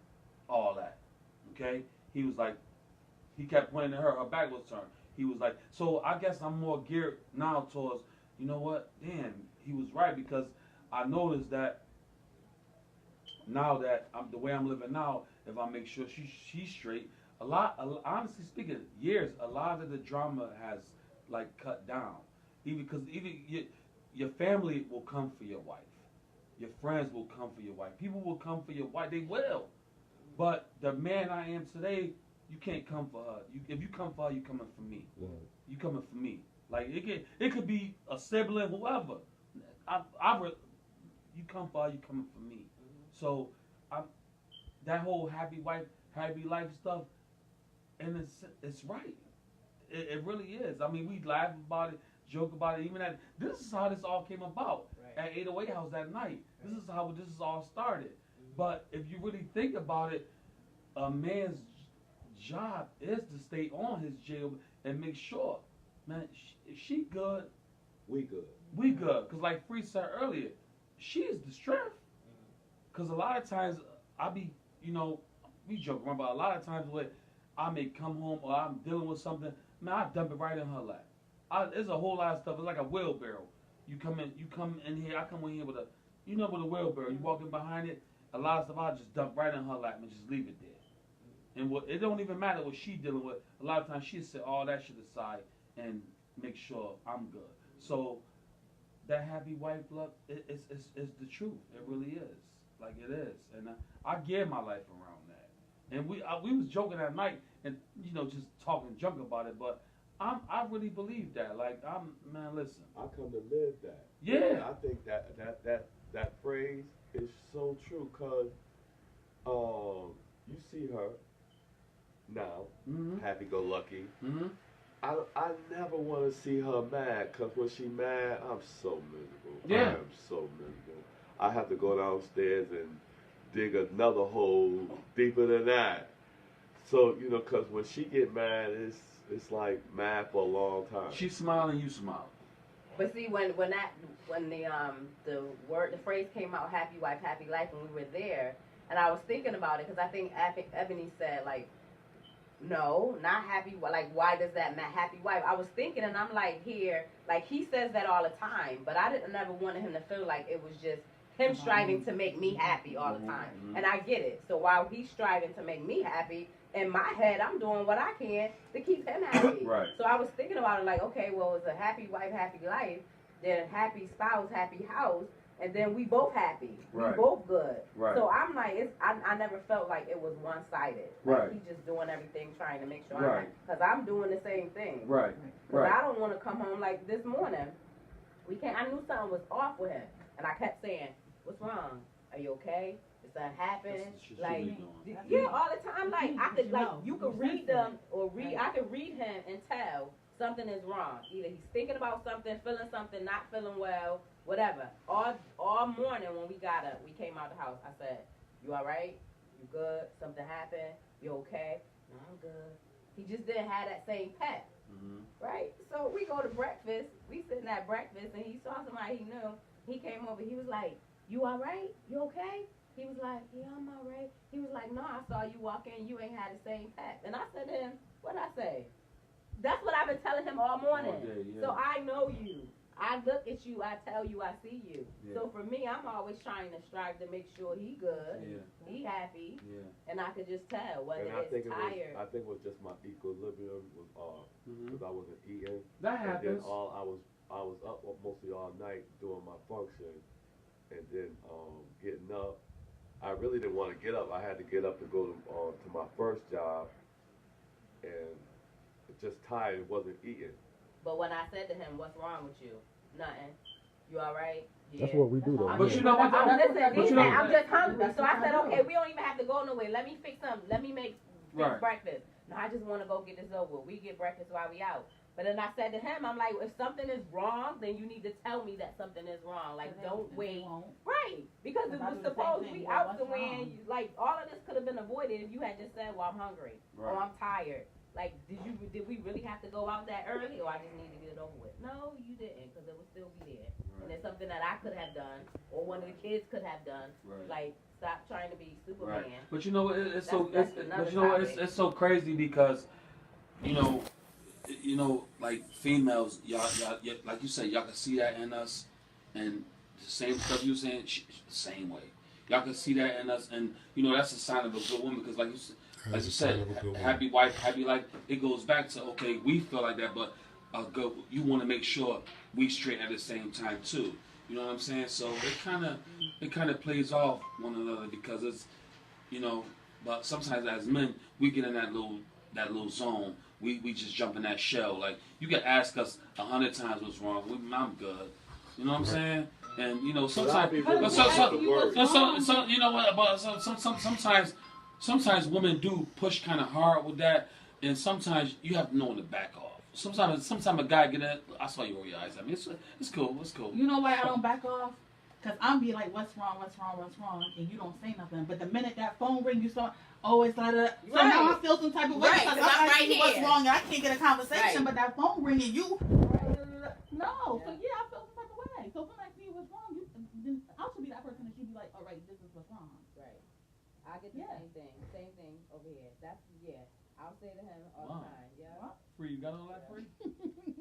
all that. Okay? He was like, he kept pointing at her. Her back was turned. He was like, so I guess I'm more geared now towards, you know what? Damn, he was right, because I noticed that now that the way I'm living now, if I make sure she's straight, honestly speaking, a lot of the drama has like cut down. Even because your family will come for your wife, your friends will come for your wife, people will come for your wife. They will, but the man I am today, you can't come for her. If you come for her, you coming for me. Right. You coming for me. Like it could be a sibling, whoever. You come for her, you coming for me. So that whole happy wife, happy life stuff, and it's right. It really is. I mean, we laugh about it, joke about it. Even this is how this all came about at 808 House that night. This is how this is all started. But if you really think about it, a man's job is to stay on his jail and make sure, man, if she good, We good. we good. Because like Free said earlier, she is the strength. Because a lot of times we joke around, but a lot of times when I may come home or I'm dealing with something, man, I dump it right in her lap. There's a whole lot of stuff. It's like a wheelbarrow. You come in here. I come in here with a wheelbarrow. You walk in behind it. A lot of stuff I just dump right in her lap and just leave it there. And it don't even matter what she dealing with. A lot of times she'll set all that shit aside and make sure I'm good. So that happy wife look, it's the truth. It really is. Like it is. And I gear my life around that. And we was joking that night and just talking junk about it, but I really believe that. Like man, listen. I come to live that. Yeah. I think that phrase is so true, cause you see her now, happy-go-lucky. Mm-hmm. I never want to see her mad, because when she mad, I'm so miserable. Yeah. I am so miserable. I have to go downstairs and dig another hole deeper than that. So, because when she get mad, it's like mad for a long time. She's smiling, you smile. But see, when the phrase came out, happy wife, happy life, when we were there, and I was thinking about it, because I think Ebony said, like, no, not happy. Like, why does that matter? Happy wife. I was thinking, and I'm like, here, like, he says that all the time, but I never wanted him to feel like it was just him striving to make me happy all the time. And I get it. So while he's striving to make me happy, in my head, I'm doing what I can to keep him happy. Right. So I was thinking about it like, okay, well, it's a happy wife, happy life, then happy spouse, happy house, and then we both happy. Right. We both good. Right. So I'm like, I never felt like it was one-sided. Right. Like he's just doing everything trying to make sure I'm Right. happy. Because I'm doing the same thing. Right. Because I don't want to come home like this morning. I knew something was off with him. And I kept saying, what's wrong? Are you okay? Is that happening? Like, yeah, all the time. Like, I could, like, you could read them I could read him and tell something is wrong. Either he's thinking about something, feeling something, not feeling well, whatever. All morning when we got up, we came out the house, I said, you all right? You good? Something happened? You okay? No, I'm good. He just didn't have that same pep. Mm-hmm. Right? So we go to breakfast. We sitting at breakfast, and he saw somebody he knew. He came over. He was like, you all right? You okay? He was like, yeah, I'm all right. He was like, no, I saw you walk in. You ain't had the same pep. And I said to him, what'd I say? That's what I've been telling him all morning. All day, yeah. So I know you. I look at you, I tell you, I see you. Yeah. So for me, I'm always trying to strive to make sure he good, Yeah. he happy, Yeah. and I could just tell whether And I think it's tired. I think it was just my equilibrium was off, because I wasn't eating. That And then happens. I was up mostly all night doing my function, and then getting up. I really didn't want to get up. I had to get up to go to my first job, and just tired. Wasn't eating. But when I said to him, what's wrong with you? Nothing. You all right? That's what we do though. But you know what? No, listen, But he you said, know, I'm just hungry. So I said, okay, we don't even have to go nowhere. Let me fix something. Let me make Right. breakfast. No, I just want to go get this over. We get breakfast while we out. But then I said to him, I'm like, if something is wrong, then you need to tell me that something is wrong. Like, don't wait. Right. Because it was supposed to be out somewhere. Like, all of this could have been avoided if you had just said, well, I'm hungry. Right. Or I'm tired. Like, did we really have to go out that early, or I just need to get it over with? No, you didn't, because it would still be there. Right. And it's something that I could have done, or one of the kids could have done. Right. Like, stop trying to be Superman. Right. But you know what? It's That's another topic. it's so crazy because, you know, like females, y'all, like you said, y'all can see that in us, and the same stuff you saying, the same way. Y'all can see that in us, and you know that's a sign of a good woman because, like you said, happy wife, happy life. It goes back to okay, we feel like that, but you want to make sure we straight at the same time too. You know what I'm saying? So it kind of plays off one another because it's, you know, but sometimes as men we get in that little zone. We just jump in that shell. Like you can ask us 100 times what's wrong. I'm good. You know what I'm saying? And you know sometimes, you know what? But sometimes women do push kind of hard with that, and sometimes you have to know when to back off. Sometimes a guy get in. I saw you roll your eyes at me. It's cool. It's cool. You know why I don't back off? Because I'm be like, what's wrong? And you don't say nothing. But the minute that phone ring, you start, oh, it's like a... So now I feel some type of way because I'm right here. What's wrong? And I can't get a conversation, but that phone ring and you... No. So yeah, I feel some type of way. So when I see what's wrong, I should be that person that should be like, all right, this is what's wrong. Right. I get the same thing over here. I'll say to him all the time. Yeah. What? Free, you got all that free?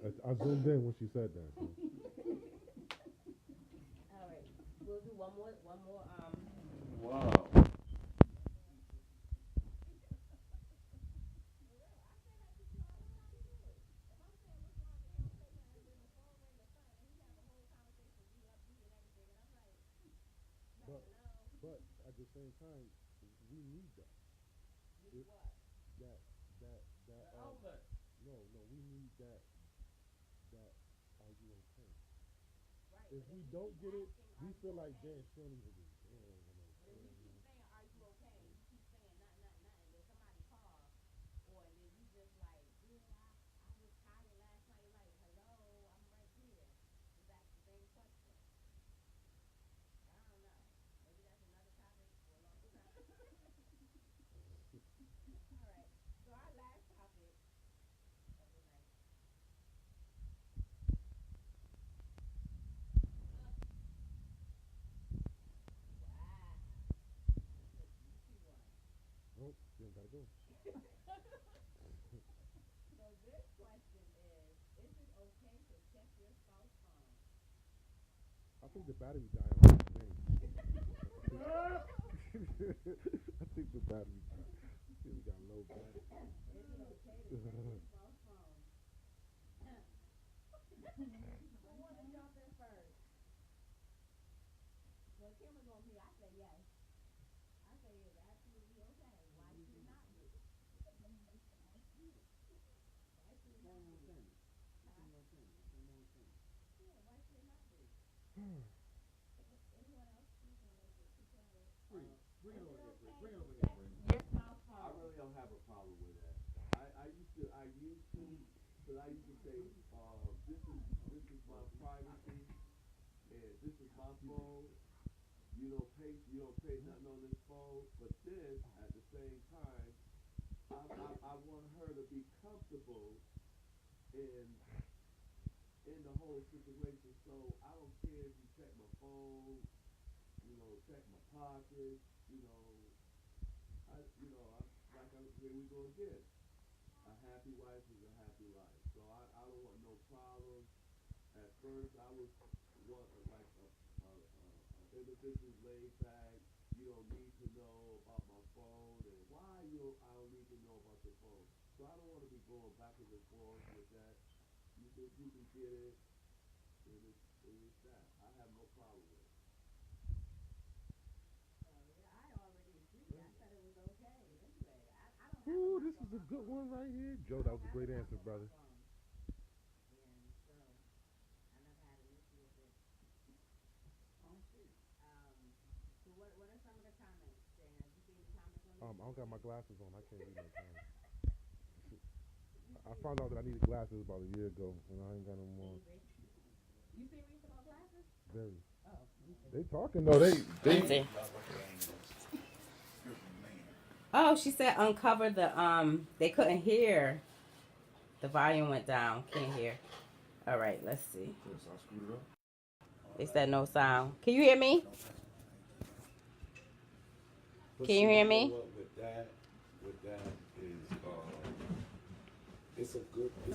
I zoomed in when she said that. So. All right. We'll do one more. Wow. But at the same time, we need that. Outlet. No, we need that. Are you okay? Right. If we don't get it, we feel like damn, she don't even get it. But if we keep saying, are you okay? You keep saying nothing, then somebody call, or then you just like, yeah, I was tired last night. Like, hello, I'm right here. Is that the same question? I don't know. Maybe that's another topic for a long time. All right. So our last topic of the night. Wow. That's a juicy one. Oh, you gotta go. So this question is it okay to check your spouse's phone? I think the battery died on the thing. I think the battery died. We got low battery. Is it okay to check your spouse's phone? Who want to jump in first? Well, camera's on me. I say yes. I say it's absolutely okay. Why should it not be? Yeah, why should it not be? Anyone else? Who's gonna make it? Bring it over here. Bring it over Check here. your spouse's phone. I really don't have a problem with that. I used to, because I used to say, this is my privacy, and this is my phone. You don't pay nothing on this phone. But then, at the same time, I want her to be comfortable in the whole situation. So I don't care if you check my phone, check my pockets, here we go again. A happy wife is a happy life. So I don't want no problems. At first, I was like a individual laid back. You don't need to know about my phone, and I don't need to know about your phone. So I don't want to be going backwards and forth with that. You can get it, and it's that. I have no problem with it. I already agreed. I said it was okay. Anyway, I don't have Ooh, this is a good one right here. Joe, that was a great answer, brother. And so I never had an issue with it. I don't got my glasses on. I can't read no time. I found out that I needed glasses about a year ago, and I ain't got no more. You serious about glasses? Very. Oh. They talking though. They. Let's see. Oh, she said uncover the they couldn't hear. The volume went down. Can't hear. All right, let's see. They said no sound. Can you hear me? Can you hear me? With that is it's a good thing.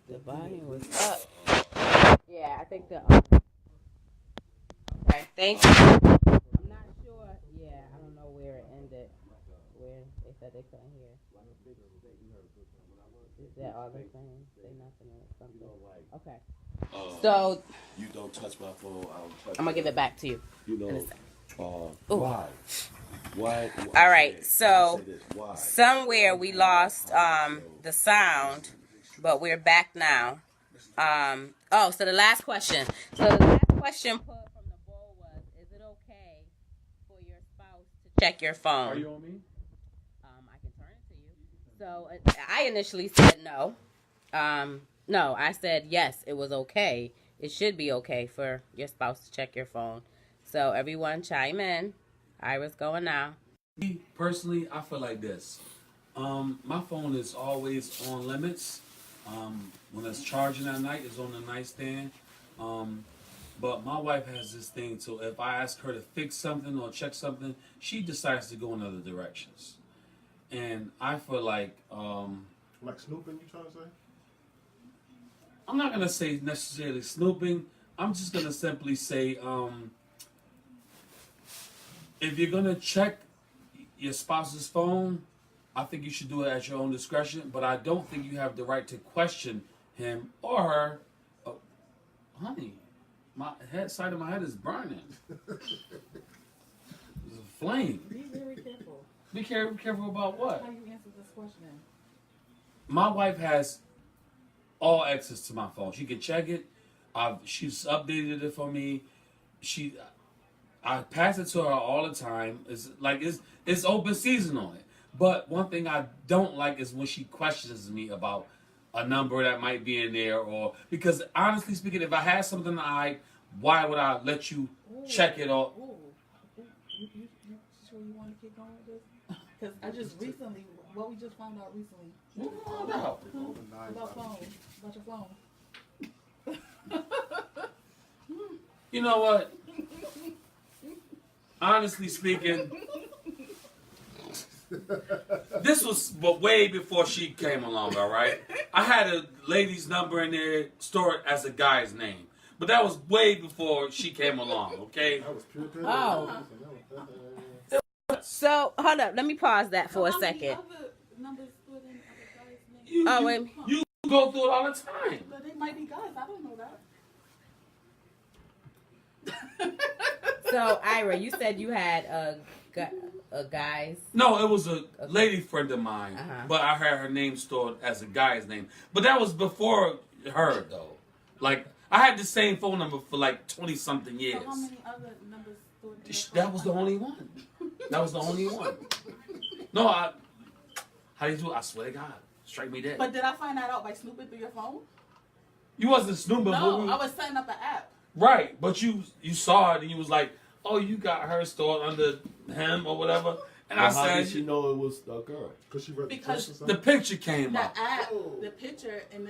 The volume was up. Yeah, I think the. Okay, thank you. I'm not sure. Yeah, I don't know where it ended. Where they said they couldn't hear. Is that all they're saying? Say nothing or something. Okay. So You don't touch my phone. I don't touch. I'm gonna give it back to you. You know. in a sec. Why? Why? All right. So Why? somewhere we lost the sound, but we're back now. So the last question. So the last question put from the bowl was: is it okay for your spouse to check your phone? Are you on me? I can turn it to you. So I initially said no. No, I said yes. It was okay. It should be okay for your spouse to check your phone. So everyone chime in. Ira's going now. Me, personally, I feel like this. My phone is always on limits. When it's charging at night, it's on the nightstand. But my wife has this thing, so if I ask her to fix something or check something, she decides to go in other directions. And I feel like Like snooping, you trying to say? I'm not gonna say necessarily snooping. I'm just gonna simply say, if you're gonna check your spouse's phone, I think you should do it at your own discretion. But I don't think you have the right to question him or her. Oh, honey, my side of my head is burning. There's a flame. Be very careful Be careful about what? how you answer this question. My wife has all access to my phone. She can check it. She's updated it for me. I pass it to her all the time. It's open season on it. But one thing I don't like is when she questions me about a number that might be in there, or because honestly speaking, if I had something to hide, why would I let you check it all? You sure you want to keep going with this? Because I just recently, what we just found out recently. About phone, about your phone. You know what? Honestly speaking, this was way before she came along, all right? I had a lady's number in there stored as a guy's name. But that was way before she came along, okay? That was pure. Oh. So hold up, let me pause that for a second. You go through it all the time. But they might be guys. I don't know that. So Ira, you said you had a guy's. No, it was a lady friend of mine, Uh-huh. but I had her name stored as a guy's name. But that was before her, though. Like, I had the same phone number for like 20-something years. So how many other numbers stored in your That phone? was the only one. That was the only one. No, how do you do it? I swear to God. Strike me dead. But did I find that out by snooping through your phone? You wasn't snooping. No, I was setting up an app. Right, but you saw it and you was like, oh, you got her stored under him or whatever. And I How said, did she know it was a girl? Because she read the Because text or the something? picture came The up. app, the picture, and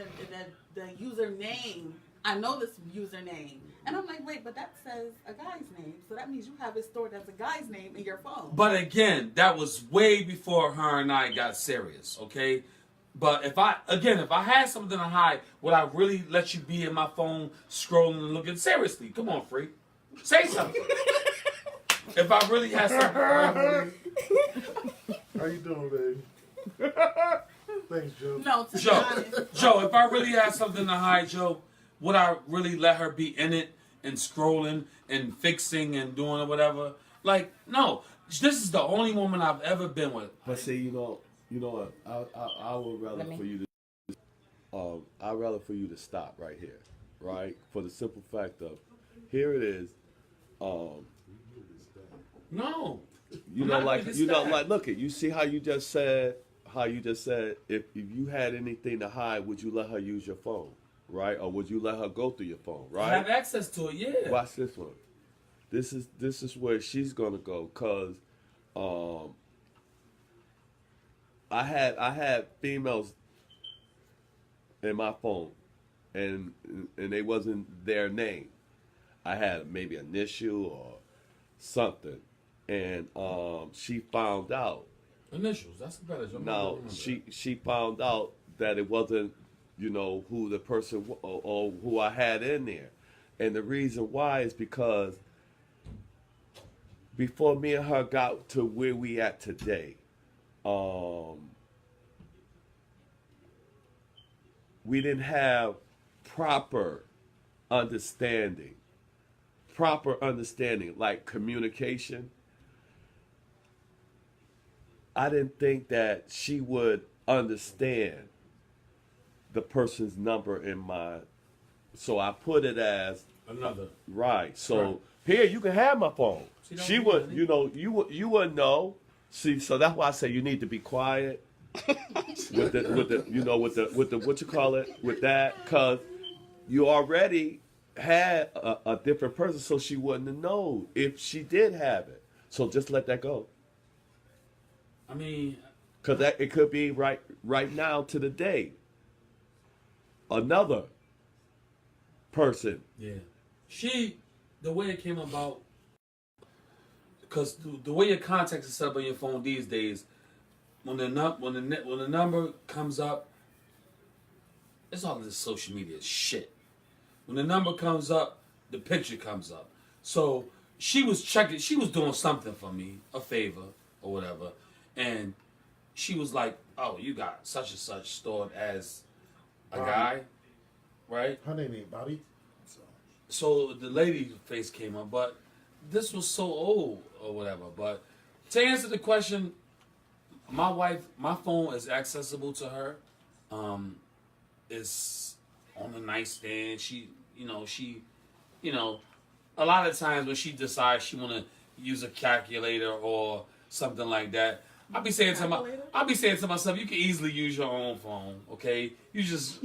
the username. I know this username. And I'm like, wait, but that says a guy's name. So that means you have it stored as a guy's name in your phone. But again, that was way before her and I got serious, okay? But if I had something to hide, would I really let you be in my phone scrolling and looking? Seriously, come on, freak. Say something. If I really had something. How you doing, baby? Thanks, Joe. No, to be Joe, honest. Joe, if I really had something to hide, Joe, would I really let her be in it and scrolling and fixing and doing whatever? Like, no. This is the only woman I've ever been with. But see, you know what? I would rather for you to, I'd rather for you to stop right here, right? For the simple fact of, here it is. No. You know, like look at you. See how you just said if you had anything to hide, would you let her use your phone, right? Or would you let her go through your phone, right? I have access to it, yeah. Watch this one. This is where she's gonna go, cause I had females in my phone, and they wasn't their name. I had maybe an issue or something, and she found out. Initials, that's the better. Now she found out that it wasn't, who the person or who I had in there, and the reason why is because before me and her got to where we at today, we didn't have proper understanding, like communication. I didn't think that she would understand the person's number in my, so I put it as another. Right. So Right. here you can have my phone. She would, any- you wouldn't know. See, so that's why I say you need to be quiet with the what you call it with that, because you already had a different person, so she wouldn't have known if she did have it. So just let that go. I mean, Because it could be right now to the day. Another person. yeah. The way it came about, because the way your contacts are set up on your phone these days, when the number comes up, it's all this social media shit. When the number comes up, the picture comes up. So she was doing something for me, a favor or whatever, and she was like, "Oh, you got such and such stored as a Bobby. guy, right?" Her name ain't Bobby. So the lady's face came up, but this was so old or whatever. But to answer the question, my wife, my phone is accessible to her. It's on the nightstand. She, a lot of times when she decides she want to use a calculator or something like that, I'll be saying to myself, you can easily use your own phone, okay? You just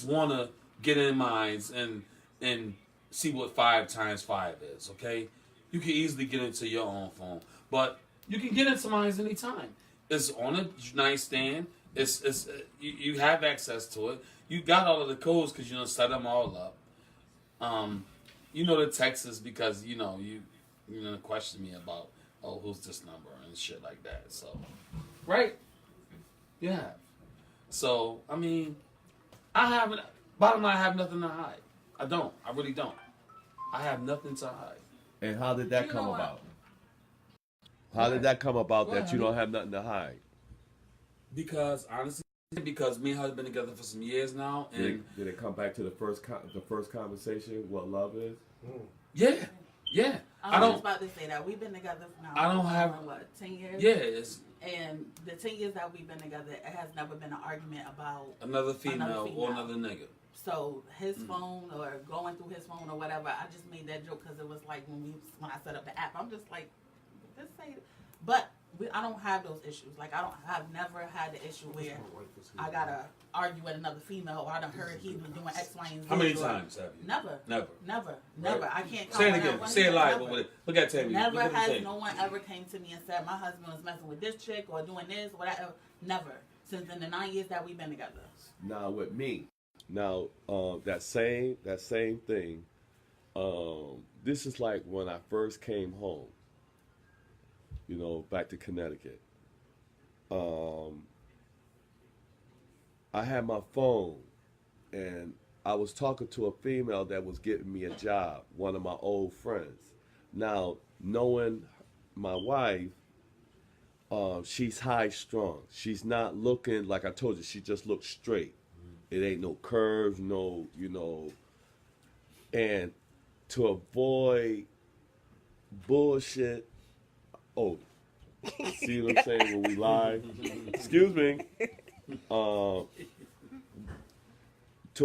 wanna get in minds and see what 5 times 5 is, okay? You can easily get into your own phone, but you can get into mine anytime. It's on a nightstand. You have access to it. You got all of the codes because you set them all up. The texts because you question me about who's this number and shit like that. So, right? Yeah. So I mean, I haven't. Bottom line, I have nothing to hide. I don't. I really don't. I have nothing to hide. And how did that You come know what? about? How did that come about Go that ahead, you don't honey. have nothing to hide? Because honestly, me and her have been together for some years now, and Did it come back to the first conversation? What love is? yeah. I was about to say that we've been together now. I don't have- 10 years. Yeah, it's And the 10 years that we've been together, it has never been an argument about. another female female. or another nigga. So his phone or going through his phone or whatever, I just made that joke because it was like when I set up the app, I'm just like, this say, but I don't have those issues. Like I've never had the issue where I gotta argue with another female or I done heard he was doing X, Y, and Z. How many or- times have you? Never. Never. I can't. Say it count again. one Say it time. live. Never. Look at Tammy. Never Look at the has thing. no one ever came to me and said my husband was messing with this chick or doing this or whatever. Never. Since in the 9 years that we've been together. Now with me, that same thing. This is like when I first came home. Back to Connecticut. I had my phone, and I was talking to a female that was getting me a job, one of my old friends. Now, knowing my wife, she's high strung. She's not looking, like I told you, she just looks straight. It ain't no curves, and to avoid bullshit, see what I'm saying when we lie? Excuse me. To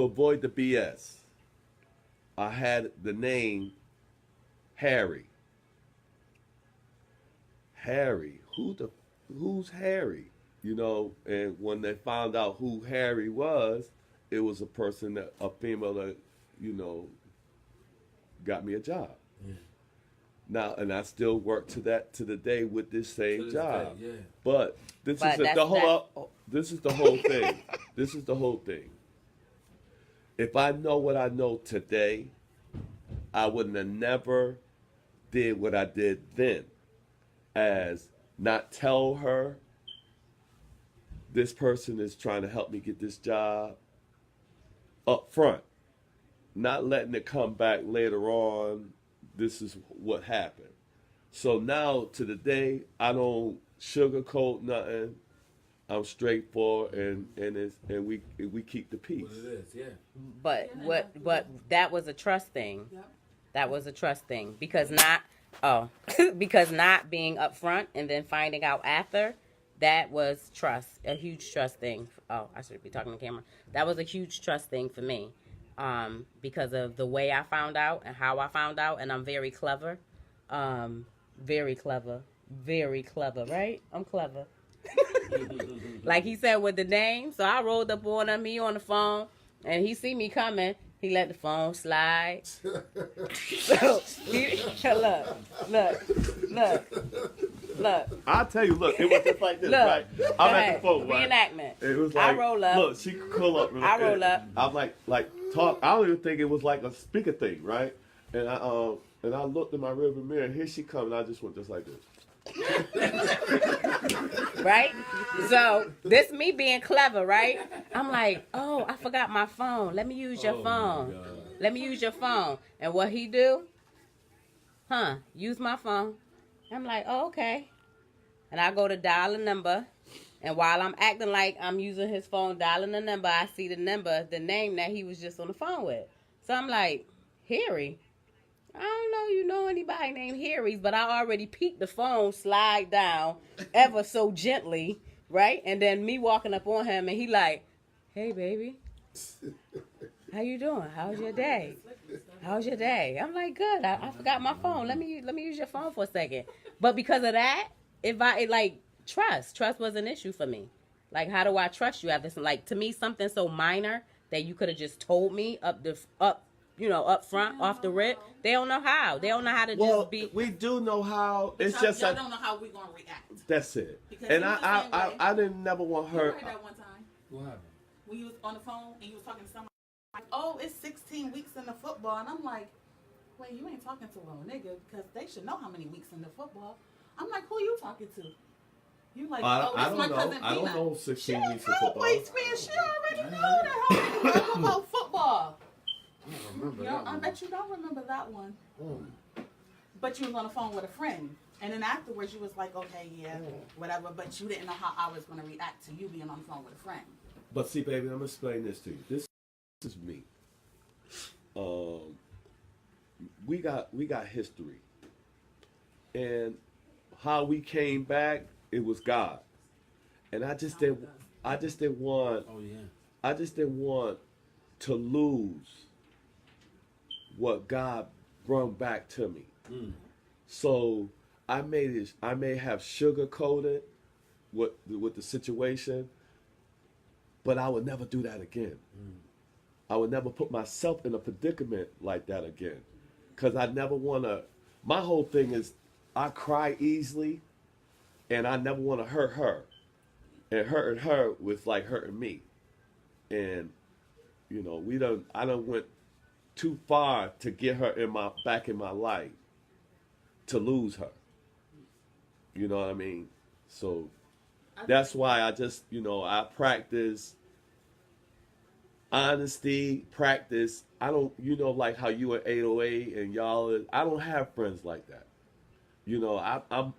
avoid the BS, I had the name Harry. Harry, who's Harry? You know, and when they found out who Harry was, it was a female that, you know, got me a job. Yeah. Now, and I still work to the day with this To same this job. day, yeah. But this is the whole thing. This is the whole thing. If I know what I know today, I wouldn't have never did what I did then, as not tell her this person is trying to help me get this job up front, not letting it come back later on. This is what happened. So now to the day, I don't sugarcoat nothing. I'm straightforward, and we keep the peace. What it is, yeah. But that was a trust thing. Yep. That was a trust thing because not being upfront and then finding out after, that was trust, a huge trust thing. Oh, I should be talking to the camera. That was a huge trust thing for me, because of the way I found out and how I found out, and I'm very clever, very clever, right? I'm clever. Like he said with the name, so I rolled up on him, he on the phone, and he see me coming. He let the phone slide. So, look. I'll tell you, look, it was just like this, Look, right? I'm at the phone, right? Reenactment. It was I like, roll up. look, she could pull up. I roll up. I'm like talk. I don't even think it was like a speaker thing, right? And I looked in my rearview mirror, and here she comes, and I just went just like this. Right? So this me being clever, right? I'm like, oh, I forgot my phone. Let me use your phone. Let me use your phone. And what he do? Use my phone. I'm like, oh, okay. And I go to dial a number. And while I'm acting like I'm using his phone, dialing the number, I see the name that he was just on the phone with. So I'm like, Harry. I don't know you know anybody named Harry's, but I already peeked the phone slide down ever so gently, right? And then me walking up on him, and he like, hey, baby. How you doing? How's your day? How's your day? I'm like, good. I forgot my phone. Let me use your phone for a second. But because of that, trust was an issue for me. Like, how do I trust you? Like, to me, something so minor that you could have just told me up front, off the rip. They don't know how. They don't know how to just be. We do know how. It's Y'all, just y'all don't know how we gonna react. That's it. Because And he was the same way. I didn't never want You her. heard that one time What happened? when you was on the phone and you was talking to somebody. Like, oh, it's 16 weeks in the football, and I'm like, wait, you ain't talking to a little nigga because they should know how many weeks in the football. I'm like, who you talking to? You like, oh, I it's don't my know. cousin I don't Tina. know She 16 a weeks of football. Cowboys fan. She already know that how many about football. I don't remember Yo, that I one. bet you don't remember that one. Mm. But you was on the phone with a friend. And then afterwards you was like, okay, yeah, whatever. But you didn't know how I was going to react to you being on the phone with a friend. But see, baby, I'm gonna explain this to you. This is me. We got history, and how we came back. It was God, and I just didn't want. Oh, yeah. I just didn't want to lose what God brought back to me. Mm. So I may have sugarcoated with the situation, but I would never do that again. Mm. I would never put myself in a predicament like that again, because I never want to. My whole thing is I cry easily, and I never want to hurt her, and hurting her was like hurting me, and I done went too far to get her back in my life, to lose her. You know what I mean? So that's why I just, I practice honesty, practice. I don't, like how you at 808 and y'all, I don't have friends like that.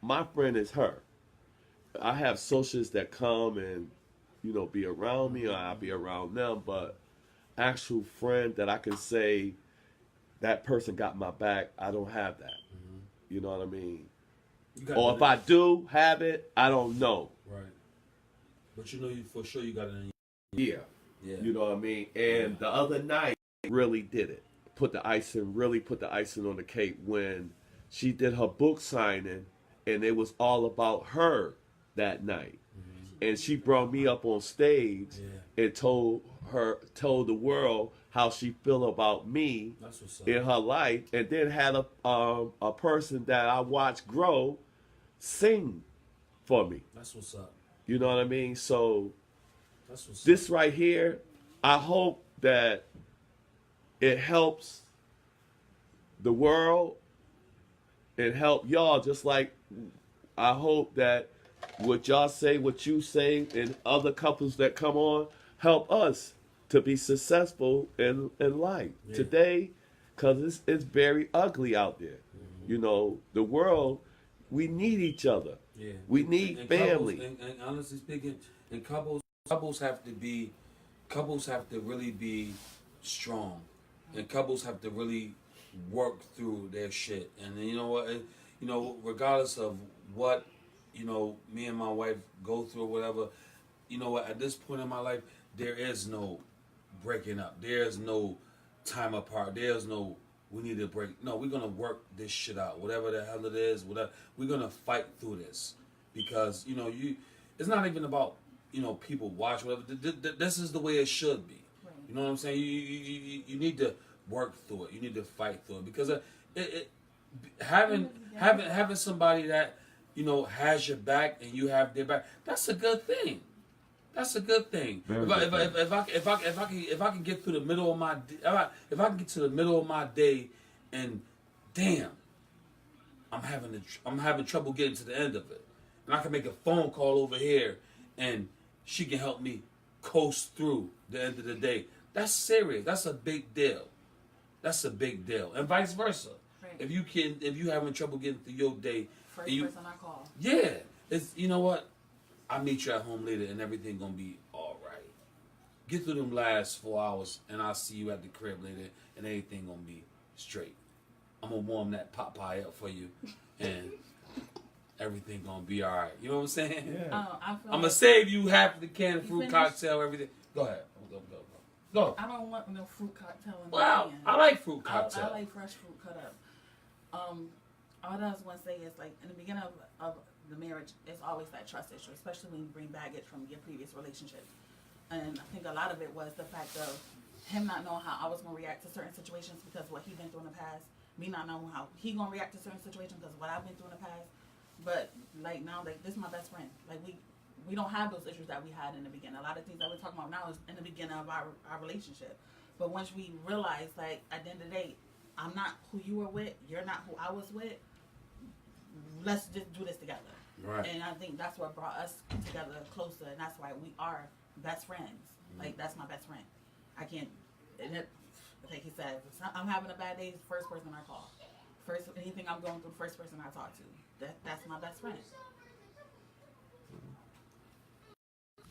My friend is her. I have socials that come and, be around me, or I'll be around them, but actual friend that I can say that person got my back, I don't have that. Mm-hmm. You know what I mean? Or if I do have it, I don't know. Right. But you for sure you got it in Yeah. Yeah. You know what I mean? And the other night really did it. Put the icing on the cake when she did her book signing and it was all about her that night. And she brought me up on stage and told the world how she feel about me in her life, and then had a person that I watched grow sing for me. That's what's up. You know what I mean? So That's what's this right here, I hope that it helps the world and help y'all, just like I hope that what y'all say, what you say, and other couples that come on help us to be successful in life today, because it's very ugly out there. You know, the world, we need each other. Yeah. We need And family. Couples, and honestly speaking, and couples have to really be strong, and couples have to really work through their shit. And you know what? You know, regardless of what, you know, me and my wife go through or whatever, you know what? At this point in my life, there is no breaking up. There is no time apart. There's no we need to break. No, we're gonna work this shit out. Whatever the hell it is, whatever, we're gonna fight through this, because you know it's not even about, you know, people watch whatever. This is the way it should be. Right. You know what I'm saying? You need to work through it. You need to fight through it, because having somebody that, you know, has your back and you have their back, that's a good thing. That's a good thing. If I can get through the middle of my if I can get to the middle of my day, and damn, I'm having trouble getting to the end of it, and I can make a phone call over here, and she can help me coast through the end of the day. That's serious. That's a big deal. That's a big deal, and vice versa. Right. If you having trouble getting through your day, First and person I call. yeah, it's, you know what? I'll meet you at home later, and everything gonna be all right. Get through them last 4 hours, and I'll see you at the crib later, and everything gonna be straight. I'm gonna warm that pot pie up for you, and everything gonna be all right. You know what I'm saying? Yeah. I'm I'm gonna save you half the can of You fruit finished? cocktail, everything. Go ahead. Go. I don't want no fruit cocktail in Well, the I like fruit cocktail. I like fresh fruit cut up. All I was want to say is, like, in the beginning of the marriage, it's always that trust issue, especially when you bring baggage from your previous relationships. And I think a lot of it was the fact of him not knowing how I was going to react to certain situations because of what he'd been through in the past. Me not knowing how he going to react to certain situations because of what I've been through in the past. But, like, now, like, this is my best friend. Like, we don't have those issues that we had in the beginning. A lot of things that we're talking about now is in the beginning of our relationship. But once we realize, like, at the end of the day, I'm not who you were with, you're not who I was with, let's just do this together. Right. And I think that's what brought us together closer, and that's why we are best friends. Mm-hmm. Like, that's my best friend. I can't, like he said, if I'm having a bad day, first person I call. First, anything I'm going through, first person I talk to. That's my best friend.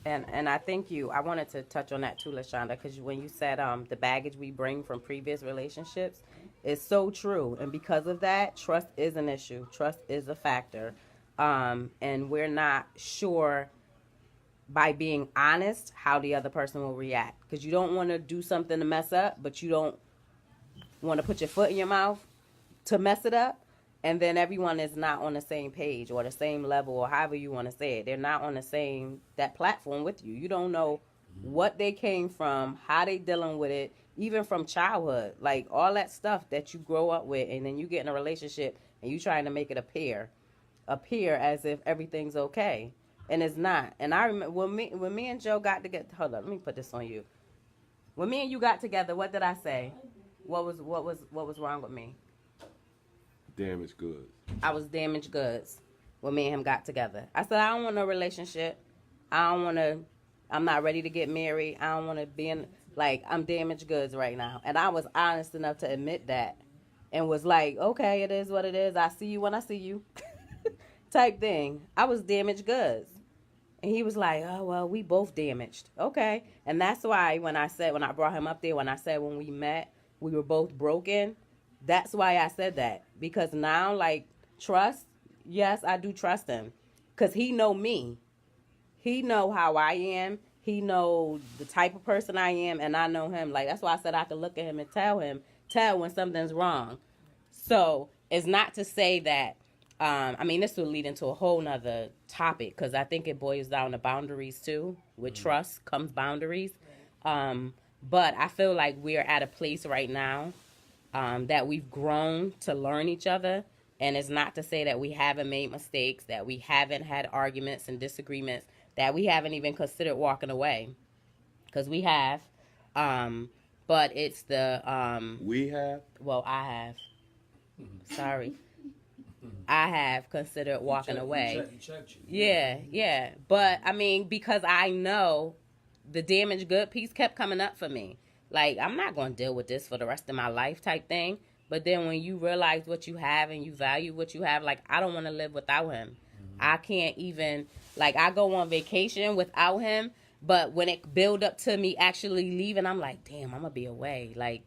And I think I wanted to touch on that too, LaShonda, because when you said the baggage we bring from previous relationships, it's so true. And because of that, trust is an issue. Trust is a factor. And we're not sure by being honest how the other person will react. Because you don't want to do something to mess up, but you don't want to put your foot in your mouth to mess it up. And then everyone is not on the same page or the same level, or however you want to say it. They're not on that platform with you. You don't know what they came from, how they dealing with it, even from childhood. Like, all that stuff that you grow up with, and then you get in a relationship and you trying to make it appear as if everything's okay. And it's not. And I remember when me and Joe got together. Hold on, let me put this on you. When me and you got together, what did I say? What was wrong with me? Damaged goods. I was damaged goods when me and him got together. I said, I don't want no relationship. I'm not ready to get married. I don't want to be I'm damaged goods right now. And I was honest enough to admit that, and was like, okay, it is what it is. I see you when I see you type thing. I was damaged goods. And he was like, oh, well, we both damaged. Okay. And that's why when I brought him up there, when I said when we met, we were both broken, that's why I said that. Because now, like, trust, yes, I do trust him. Because he know me. He know how I am. He know the type of person I am, and I know him. Like, that's why I said I could look at him and tell when something's wrong. So it's not to say that I mean, this will lead into a whole nother topic because I think it boils down to boundaries too. With trust comes boundaries. But I feel like we're at a place right now that we've grown to learn each other. And it's not to say that we haven't made mistakes, that we haven't had arguments and disagreements, that we haven't even considered walking away. Because we have. But it's the. We have. Well, I have. Sorry. I have considered walking away. He checked you. Yeah. But I mean, because I know the damaged good piece kept coming up for me. Like, I'm not going to deal with this for the rest of my life type thing. But then when you realize what you have and you value what you have, like, I don't want to live without him. I can't even, like, I go on vacation without him. But when it build up to me actually leaving, I'm like, damn, I'm going to be away. Like,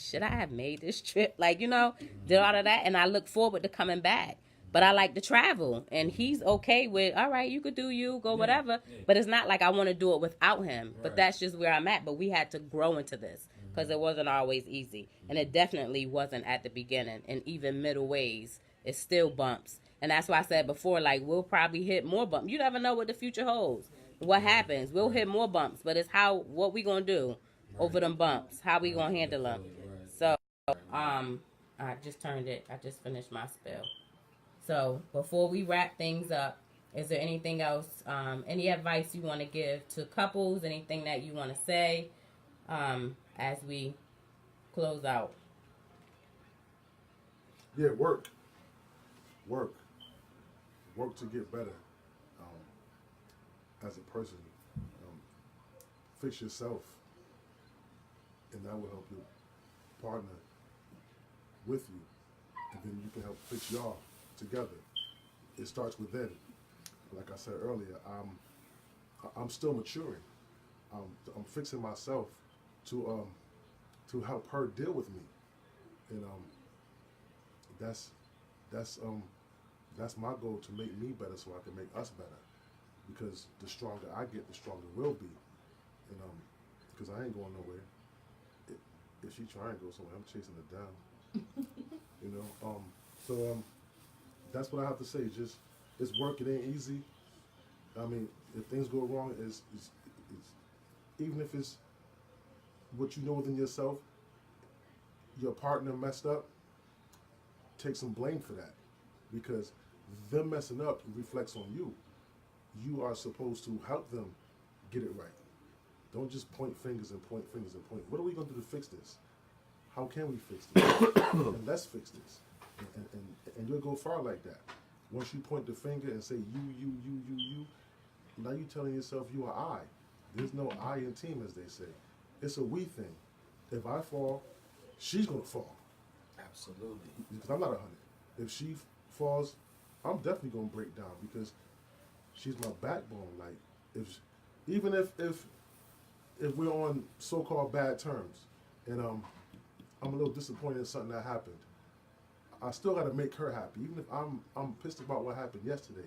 should I have made this trip? Like, did all of that. And I look forward to coming back. But I like to travel. And he's okay with, all right, you could do you, go whatever. Yeah. But it's not like I want to do it without him. Right. But that's just where I'm at. But we had to grow into this because it wasn't always easy. And it definitely wasn't at the beginning. And even middle ways, it's still bumps. And that's why I said before, like, we'll probably hit more bumps. You never know what the future holds. What happens. We'll hit more bumps. But it's what we going to do over them bumps. How we going to handle them. So, I just finished my spill. So, before we wrap things up, is there anything else, any advice you want to give to couples, anything that you want to say as we close out? Yeah, work to get better as a person. Fix yourself, and that will help your partner with you, and then you can help fix y'all together. It starts within. Like I said earlier, I'm still maturing. I'm fixing myself to help her deal with me, and that's my goal, to make me better so I can make us better. Because the stronger I get, the stronger we'll be, and because I ain't going nowhere. If she trying to go somewhere, I'm chasing her down. So that's what I have to say. It's work. It ain't easy. I mean, if things go wrong, it's even if it's what you know within yourself, your partner messed up, take some blame for that, because them messing up reflects on you. You are supposed to help them get it right. Don't just point fingers and point fingers and point. What are we going to do to fix this? How can we fix this? And let's fix this. And you'll go far like that. Once you point the finger and say you, now you're telling yourself you are I. There's no I in team, as they say. It's a we thing. If I fall, she's going to fall. Absolutely. Because I'm not 100. If she falls, I'm definitely going to break down, because she's my backbone. Like, even if we're on so-called bad terms, and I'm a little disappointed in something that happened, I still got to make her happy, even if I'm pissed about what happened yesterday.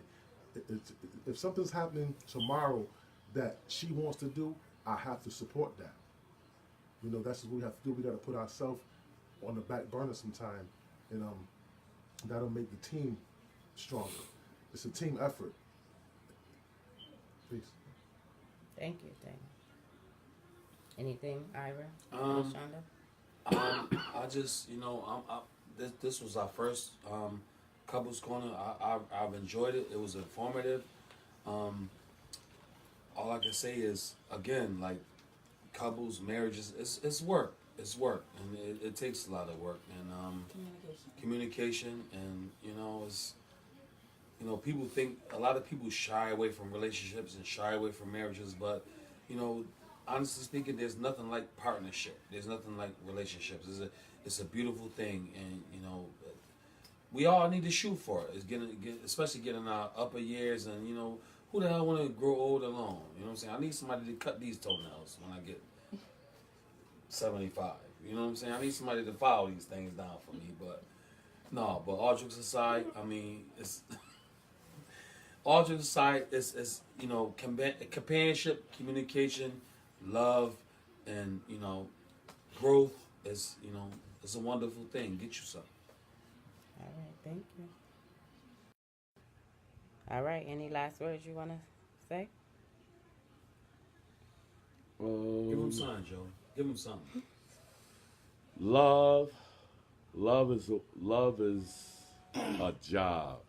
If something's happening tomorrow that she wants to do, I have to support that. That's what we have to do. We got to put ourselves on the back burner sometime, and that'll make the team stronger. It's a team effort. Peace. Thank you. Anything, Ira? Shonda? I just, this was our first couples corner. I've enjoyed it. It was informative. All I can say is, again, like, couples, marriages, it's work. It's work, and it takes a lot of work, and communication, and it's. People think, a lot of people shy away from relationships and shy away from marriages, but, honestly speaking, there's nothing like partnership. There's nothing like relationships. It's a beautiful thing, and, we all need to shoot for it. It's especially getting our upper years, and, who the hell want to grow old alone? You know what I'm saying? I need somebody to cut these toenails when I get 75. You know what I'm saying? I need somebody to file these things down for me, but all jokes aside, I mean, it's... All jokes aside, it's companionship, communication, love, and growth is it's a wonderful thing. Get you some. All right, thank you. All right. Any last words you want to say? Give him something, Joe. Give him something. Love is a job,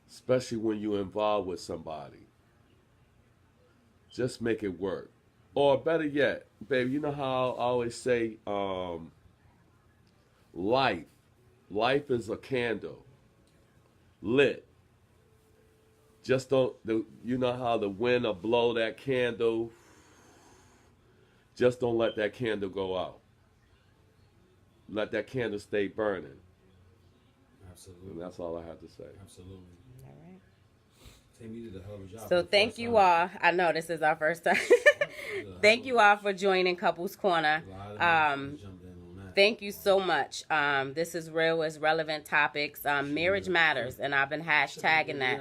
especially when you're involved with somebody. Just make it work. Or better yet, baby, you know how I always say, life is a candle, lit. Just don't, you know how the wind will blow that candle. Just don't let that candle go out. Let that candle stay burning. Absolutely. And that's all I have to say. Absolutely. All right. Tim, you did a hell of a job. So thank you all. I know this is our first time. Thank you all for joining Couples Corner. Thank you so much. This is real, is relevant topics. Marriage matters, and I've been hashtagging that.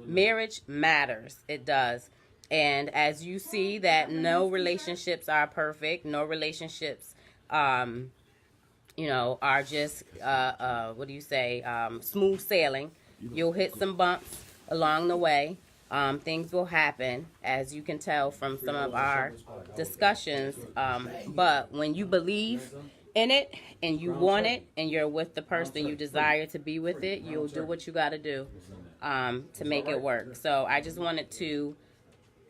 Marriage matters. It does. And as you see that no relationships are perfect, no relationships, you know, are just, what do you say, smooth sailing. You'll hit some bumps along the way. Things will happen, as you can tell from some of our discussions. But when you believe in it and you want it and you're with the person you desire to be with it, you'll do what you got to do to make it work. So I just wanted to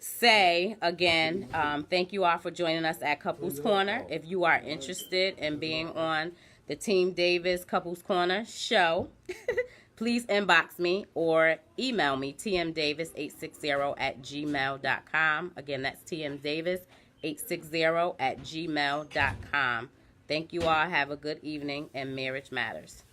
say again, thank you all for joining us at Couples Corner. If you are interested in being on the Team Davis Couples Corner show, please inbox me or email me, tmdavis860@gmail.com. Again, that's tmdavis860@gmail.com. Thank you all. Have a good evening, and marriage matters.